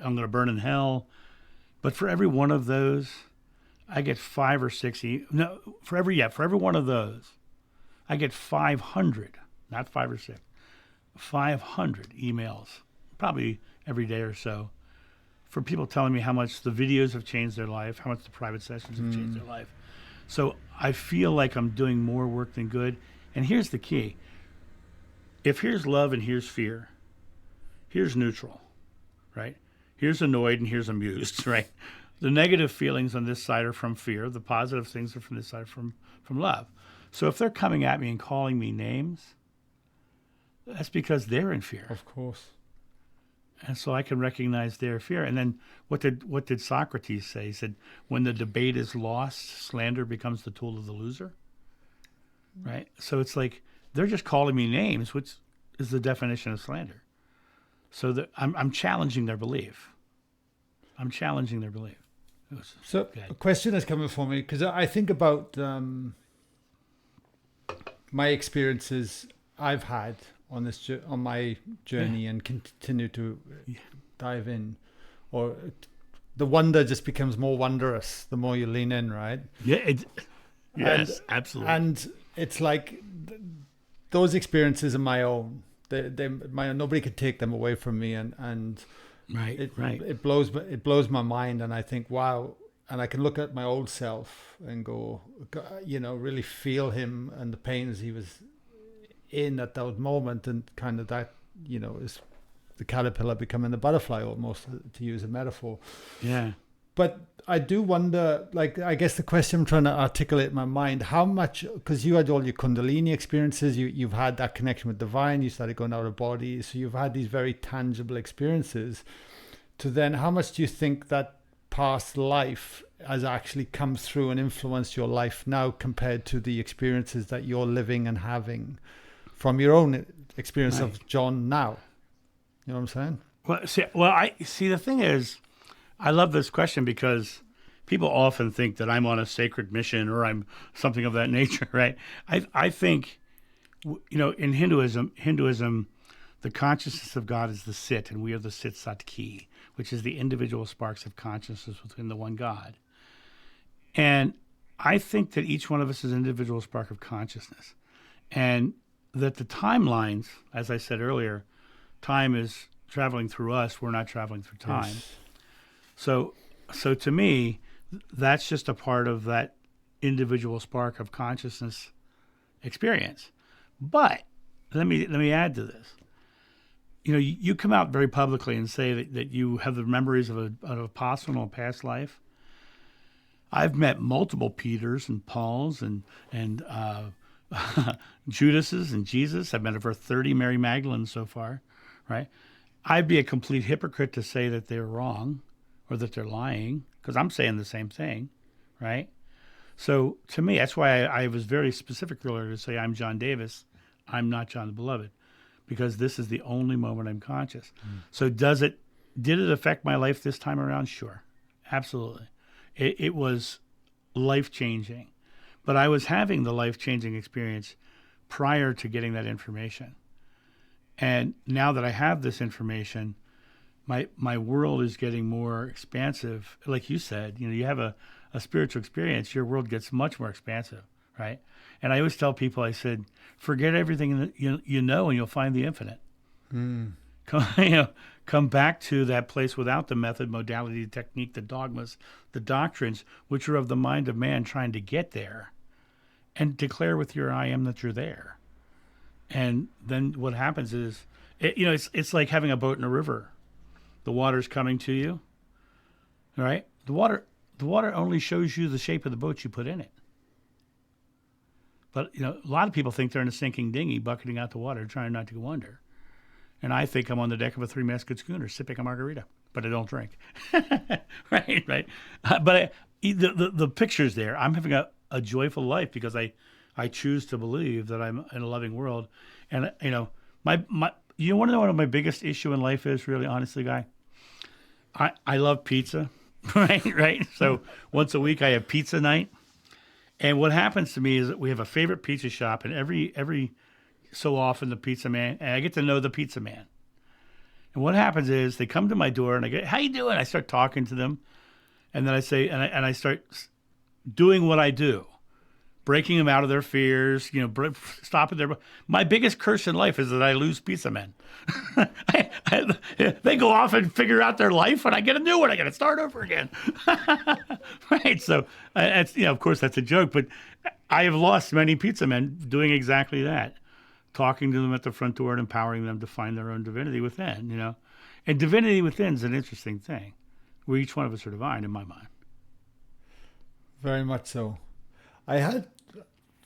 I'm going to burn in hell. But for every one of those, I get 5 or 6. For every one of those, I get 500, not 5 or 6, 500 emails, probably every day or so, for people telling me how much the videos have changed their life, how much the private sessions have changed their life. So I feel like I'm doing more work than good. And here's the key. If here's love and here's fear, here's neutral, right? Here's annoyed and here's amused, right? The negative feelings on this side are from fear. The positive things are from this side from love. So if they're coming at me and calling me names, that's because they're in fear. Of course. And so I can recognize their fear. And then what did Socrates say? He said, when the debate is lost, slander becomes the tool of the loser. Right? So it's like they're just calling me names, which is the definition of slander. So I'm challenging their belief. So a question that's coming for me, because I think about my experiences I've had on my journey, and continue to dive in, or the wonder just becomes more wondrous the more you lean in, right? Yeah. Yes, absolutely. And it's like those experiences are my own. Nobody could take them away from me, and right. It blows my mind, and I think, wow. And I can look at my old self and go, really feel him and the pains he was in at that moment, and kind of that, is the caterpillar becoming the butterfly, almost, to use a metaphor. Yeah. But I do wonder, like, I guess the question I'm trying to articulate in my mind, how much, because you had all your Kundalini experiences, you've had that connection with divine, you started going out of body, so you've had these very tangible experiences. To then, how much do you think that past life has actually come through and influenced your life now compared to the experiences that you're living and having from your own experience of John now? You know what I'm saying? I see. The thing is, I love this question because people often think that I'm on a sacred mission or I'm something of that nature, right? I think, in Hinduism, the consciousness of God is the Sit, and we are the Sit Sat Ki, which is the individual sparks of consciousness within the one God. And I think that each one of us is an individual spark of consciousness, and that the timelines, as I said earlier, time is traveling through us. We're not traveling through time. Yes. So to me, that's just a part of that individual spark of consciousness experience. But let me add to this. You come out very publicly and say that you have the memories of an apostle in a past life. I've met multiple Peters and Pauls and Judases and Jesus. I've met over 30 Mary Magdalene so far, right? I'd be a complete hypocrite to say that they're wrong or that they're lying, because I'm saying the same thing, right? So to me, that's why I was very specific earlier to say I'm John Davis. I'm not John the Beloved, because this is the only moment I'm conscious. So did it affect my life this time around? Sure, absolutely. It was life-changing. But I was having the life-changing experience prior to getting that information. And now that I have this information, my world is getting more expansive. Like you said, you have a spiritual experience, your world gets much more expansive, right? And I always tell people, I said, forget everything that you know, and you'll find the infinite. Come back to that place without the method, modality, technique, the dogmas, the doctrines, which are of the mind of man trying to get there, and declare with your I am that you're there. And then what happens is It's like having a boat in a river. The water's coming to you, right? The water only shows you the shape of the boat you put in it. But a lot of people think they're in a sinking dinghy, bucketing out the water, trying not to go under. And I think I'm on the deck of a three-masted schooner, sipping a margarita, but I don't drink. Right, right. The picture's there. I'm having a joyful life because I choose to believe that I'm in a loving world. And my you want to know what my biggest issue in life is, really, honestly, Guy? I love pizza, right? So once a week I have pizza night. And what happens to me is that we have a favorite pizza shop, and every so often the pizza man, and I get to know the pizza man. And what happens is they come to my door and I go, "How you doing?" I start talking to them, and then I say, and I start doing what I do, breaking them out of their fears, stopping their. My biggest curse in life is that I lose pizza men. They go off and figure out their life, and I get a new one. I got to start over again. Right. So that's of course that's a joke, but I have lost many pizza men doing exactly that, talking to them at the front door and empowering them to find their own divinity within. And divinity within is an interesting thing. Where each one of us are divine, in my mind. Very much so. I had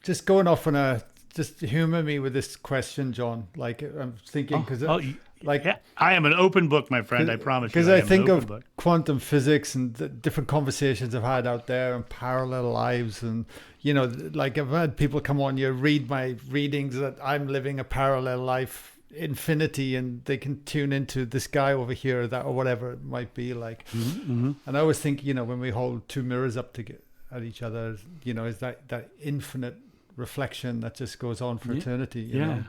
just going off on just humor me with this question, John. Like I'm thinking because I am an open book, my friend. I promise you. Because I think of quantum physics and the different conversations I've had out there and parallel lives, and like I've had people come on here read my readings that I'm living a parallel life, infinity, and they can tune into this guy over here, or that, or whatever it might be like. Mm-hmm. And I always think, when we hold two mirrors up at each other, is that infinite reflection that just goes on for eternity. Yeah.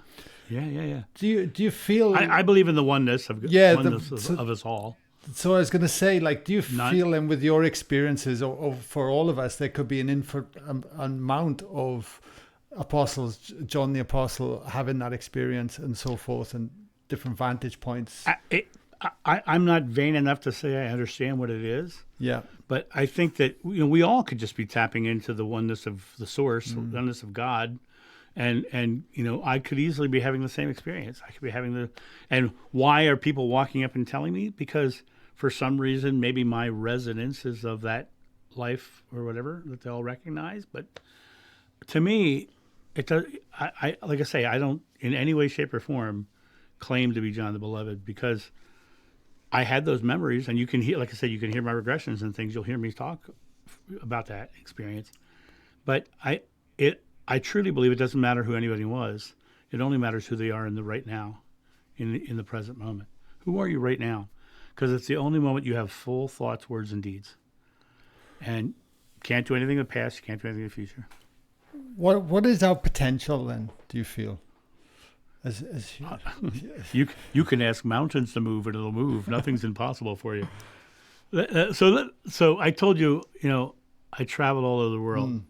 Do you feel? I believe in the oneness of of us all. So I was going to say, like, do you feel, and with your experiences, or for all of us, there could be an infinite amount of apostles, John the Apostle, having that experience and so forth, and different vantage points. I'm not vain enough to say I understand what it is. Yeah. But I think that we all could just be tapping into the oneness of the source, oneness of God, and I could easily be having the same experience. I could be having and why are people walking up and telling me? Because for some reason, maybe my resonance is of that life or whatever that they all recognize. But to me, it does. I like I say, I don't in any way, shape, or form claim to be John the Beloved, because I had those memories, and you can hear, like I said, you can hear my regressions and things. You'll hear me talk about that experience. But I truly believe it doesn't matter who anybody was. It only matters who they are in the right now, in the present moment. Who are you right now? Because it's the only moment you have full thoughts, words, and deeds. And can't do anything in the past. You can't do anything in the future. What is our potential then? Do you feel? You can ask mountains to move and it'll move. Nothing's impossible for you. So I told you, I traveled all over the world,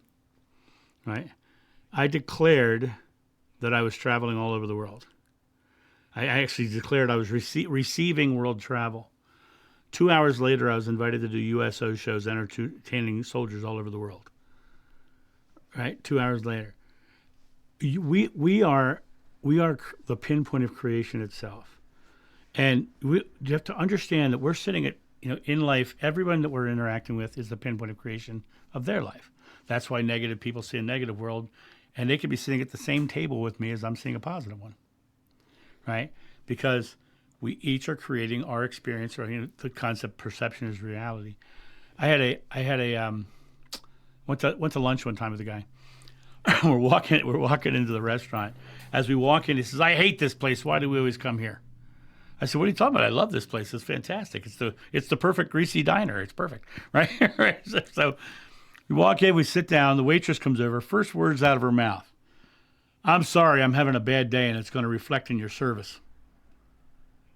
right? I declared that I was traveling all over the world. I actually declared I was receiving world travel. 2 hours later, I was invited to do USO shows entertaining soldiers all over the world. Right? 2 hours later. We are the pinpoint of creation itself. And you have to understand that we're sitting at, in life, everyone that we're interacting with is the pinpoint of creation of their life. That's why negative people see a negative world, and they could be sitting at the same table with me as I'm seeing a positive one, right? Because we each are creating our experience, or the concept perception is reality. I went to lunch one time with a guy. We're walking into the restaurant. As we walk in, he says, "I hate this place. Why do we always come here?" I said, "What are you talking about? I love this place. It's fantastic. It's the perfect greasy diner. It's perfect." Right? So we walk in, we sit down, the waitress comes over, first words out of her mouth, "I'm sorry, I'm having a bad day and it's going to reflect in your service."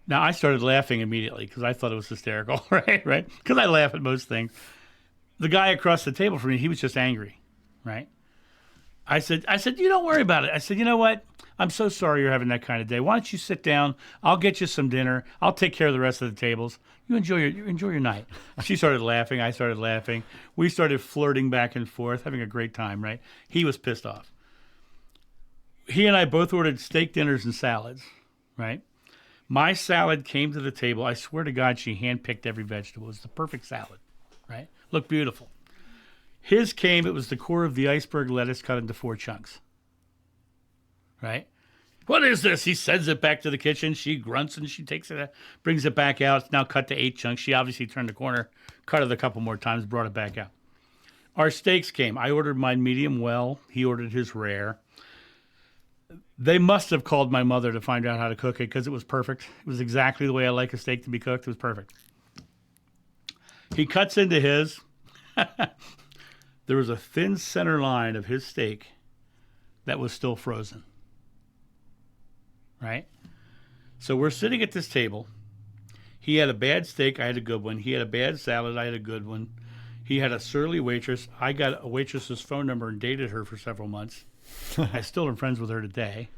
Now I started laughing immediately because I thought it was hysterical, right? Because I laugh at most things. The guy across the table from me, he was just angry, right? I said, "You don't worry about it." I said, "You know what? I'm so sorry you're having that kind of day. Why don't you sit down? I'll get you some dinner. I'll take care of the rest of the tables. You enjoy your night." She started laughing. I started laughing. We started flirting back and forth, having a great time, right? He was pissed off. He and I both ordered steak dinners and salads, right? My salad came to the table. I swear to God, she handpicked every vegetable. It was the perfect salad, right? Looked beautiful. His came, it was the core of the iceberg lettuce cut into 4 chunks, right? What is this? He sends it back to the kitchen. She grunts and she takes it, brings it back out. It's now cut to 8 chunks. She obviously turned the corner, cut it a couple more times, brought it back out. Our steaks came. I ordered mine medium well. He ordered his rare. They must have called my mother to find out how to cook it because it was perfect. It was exactly the way I like a steak to be cooked. It was perfect. He cuts into his. There was a thin center line of his steak that was still frozen. Right? So we're sitting at this table. He had a bad steak. I had a good one. He had a bad salad. I had a good one. He had a surly waitress. I got a waitress's phone number and dated her for several months. I still am friends with her today.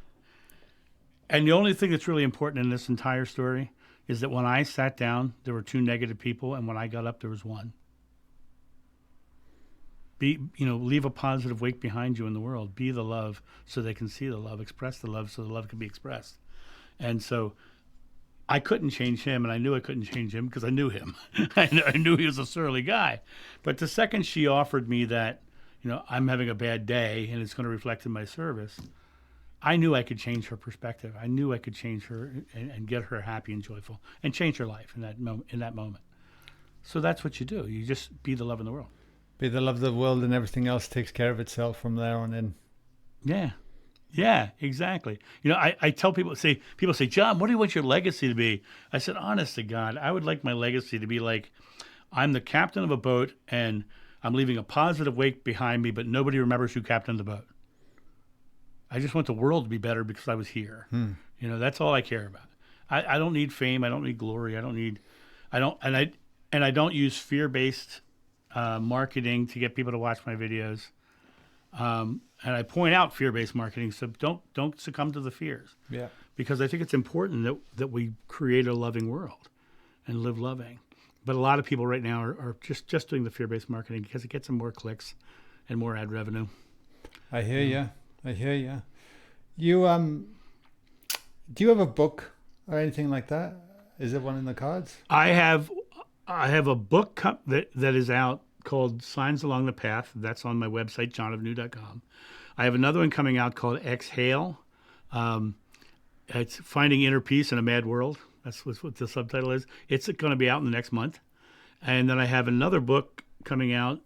And the only thing that's really important in this entire story is that when I sat down, there were 2 negative people, and when I got up, there was 1. Leave a positive wake behind you in the world. Be the love so they can see the love. Express the love so the love can be expressed. And so I couldn't change him, and I knew I couldn't change him because I knew him. I knew he was a surly guy. But the second she offered me that, I'm having a bad day and it's going to reflect in my service, I knew I could change her perspective. I knew I could change her and get her happy and joyful and change her life in that moment. So that's what you do. You just be the love in the world. Be the love of the world, and everything else takes care of itself from there on in. Yeah, exactly. I tell people say, John, what do you want your legacy to be? I said, honest to God, I would like my legacy to be like, I'm the captain of a boat and I'm leaving a positive wake behind me, but nobody remembers who captained the boat. I just want the world to be better because I was here. That's all I care about. I don't need fame. I don't need glory. I don't use fear-based marketing to get people to watch my videos. And I point out fear-based marketing, so don't succumb to the fears. Yeah. Because I think it's important that we create a loving world and live loving. But a lot of people right now are just doing the fear-based marketing because it gets them more clicks and more ad revenue. I hear you. You do you have a book or anything like that? Is there one in the cards? I have a book that is out called Signs Along the Path. That's on my website, johnofnew.com. I have another one coming out called Exhale. It's Finding Inner Peace in a Mad World. That's what the subtitle is. It's going to be out in the next month. And then I have another book coming out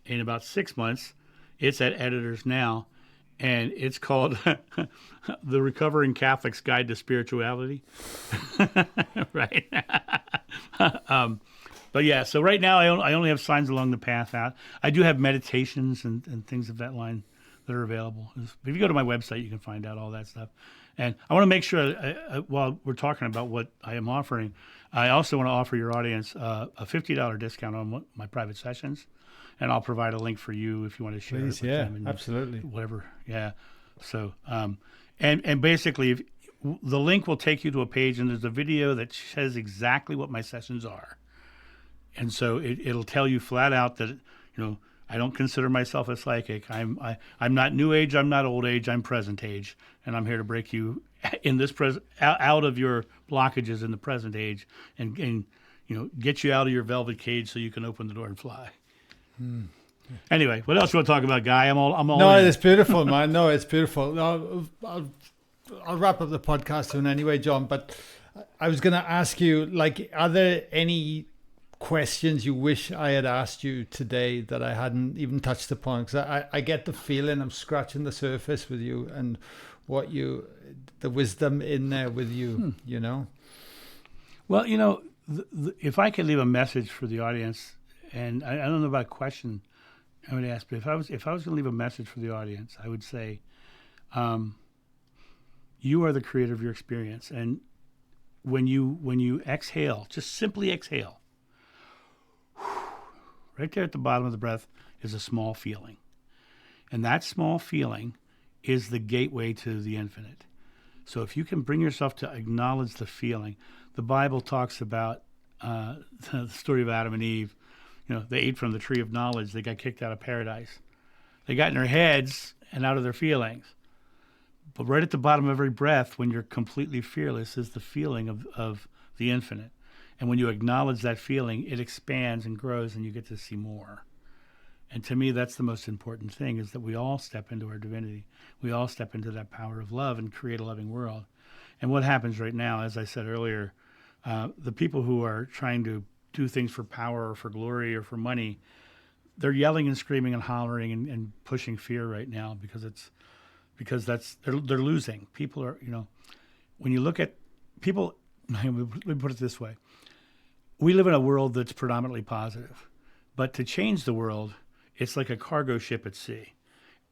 in about 6 months. It's at Editors Now. And it's called The Recovering Catholic's Guide to Spirituality. Right? But yeah, so right now I only have Signs Along the Path out. I do have meditations and things of that line that are available. If you go to my website, you can find out all that stuff. And I want to make sure, while we're talking about what I am offering, I also want to offer your audience a $50 discount on my private sessions. And I'll provide a link for you if you want to share it with them. And absolutely. Whatever, yeah. So, and basically, the link will take you to a page, and there's a video that says exactly what my sessions are. And so it'll tell you flat out that, I don't consider myself a psychic. I'm not new age. I'm not old age. I'm present age, and I'm here to break you in this out of your blockages in the present age, and get you out of your velvet cage so you can open the door and fly. Anyway, what else you want to talk about, Guy? I'm all. No, in. it's beautiful, man. No, it's beautiful. I'll wrap up the podcast soon anyway, John. But I was going to ask you, are there any questions you wish I had asked you today that I hadn't even touched upon? Because I get the feeling I'm scratching the surface with you and the wisdom in there with you, Well, if I could leave a message for the audience, and I don't know about a question I would ask, but if I was going to leave a message for the audience, I would say, you are the creator of your experience, and when you exhale, just simply exhale, right there at the bottom of the breath is a small feeling, and that small feeling is the gateway to the infinite. So if you can bring yourself to acknowledge the feeling, the Bible talks about the story of Adam and Eve. They ate from the tree of knowledge. They got kicked out of paradise. They got in their heads and out of their feelings. But right at the bottom of every breath, when you're completely fearless, is the feeling of the infinite. And when you acknowledge that feeling, it expands and grows, and you get to see more. And to me, that's the most important thing, is that we all step into our divinity. We all step into that power of love and create a loving world. And what happens right now, as I said earlier, the people who are trying to do things for power or for glory or for money, they're yelling and screaming and hollering and pushing fear right now, because they're losing. People are, when you look at people, let me put it this way. We live in a world that's predominantly positive, but to change the world, it's like a cargo ship at sea.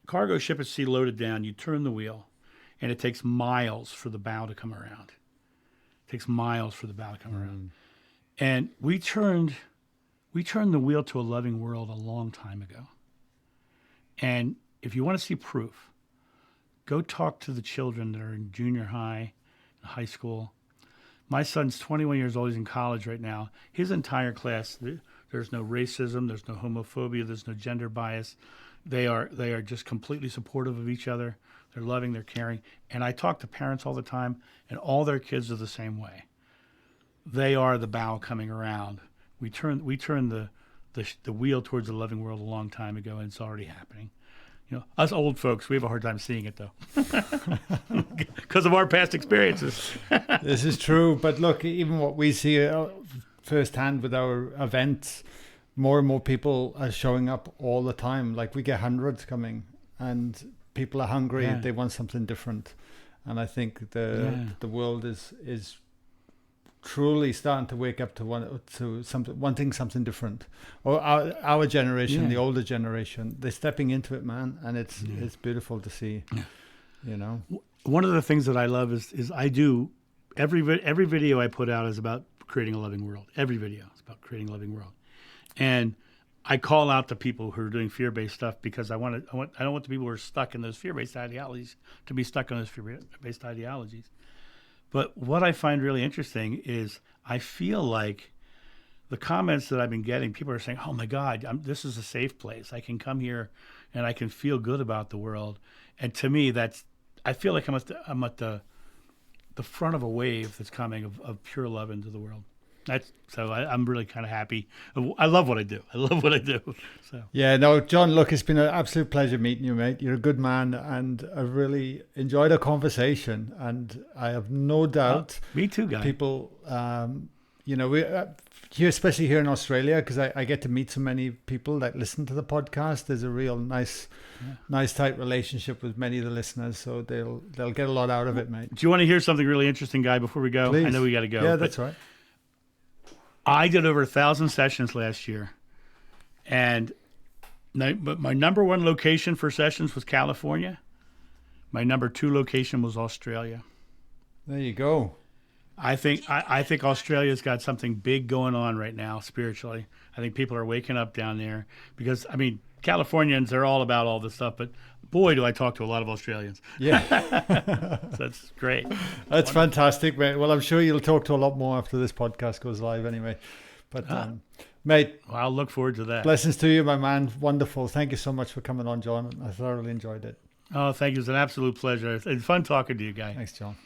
Cargo ship at sea loaded down, you turn the wheel, and it takes miles for the bow to come around. It takes miles for the bow to come around. And we turned the wheel to a loving world a long time ago. And if you want to see proof, go talk to the children that are in junior high, high school. My son's 21 years old. He's in college right now. His entire class, there's no racism, there's no homophobia, there's no gender bias. They are just completely supportive of each other. They're loving, they're caring. And I talk to parents all the time, and all their kids are the same way. They are the bow coming around. We turned the wheel towards a loving world a long time ago, and it's already happening. Us old folks, we have a hard time seeing it, though, because of our past experiences. This is true. But look, even what we see firsthand with our events, more and more people are showing up all the time. Like, we get hundreds coming, and people are hungry. Yeah. They want something different. And I think the world is truly starting to wake up to wanting something different. Or our generation, the older generation, they're stepping into it, man, and it's beautiful to see. One of the things that I love is I do every video I put out is about creating a loving world. Every video is about creating a loving world, and I call out the people who are doing fear-based stuff, because I don't want the people who are stuck in those fear-based ideologies to be stuck in those fear-based ideologies. But what I find really interesting is I feel like the comments that I've been getting, people are saying, "Oh my God, this is a safe place. I can come here and I can feel good about the world." And to me, I feel like I'm at the front of a wave that's coming of pure love into the world. I'm really kind of happy. I love what I do. So yeah, no, John, look, it's been an absolute pleasure meeting you, mate. You're a good man, and I really enjoyed our conversation. And I have no doubt, me too, guy. People, we here, especially here in Australia, because I get to meet so many people that listen to the podcast. There's a real nice tight relationship with many of the listeners, so they'll get a lot out of it, mate. Do you want to hear something really interesting, guy? Before we go, Please. I know we got to go. Yeah, that's right. I did over 1,000 sessions last year, and my number one location for sessions was California. My number two location was Australia. There you go. I think Australia's got something big going on right now spiritually. I think people are waking up down there, because Californians, they're all about all this stuff, but boy, do I talk to a lot of Australians. Yeah. So that's great. That's fantastic, mate. Well, I'm sure you'll talk to a lot more after this podcast goes live anyway. But, mate. Well, I'll look forward to that. Blessings to you, my man. Wonderful. Thank you so much for coming on, John. I thoroughly enjoyed it. Oh, thank you. It's an absolute pleasure. It's fun talking to you, guy. Thanks, John.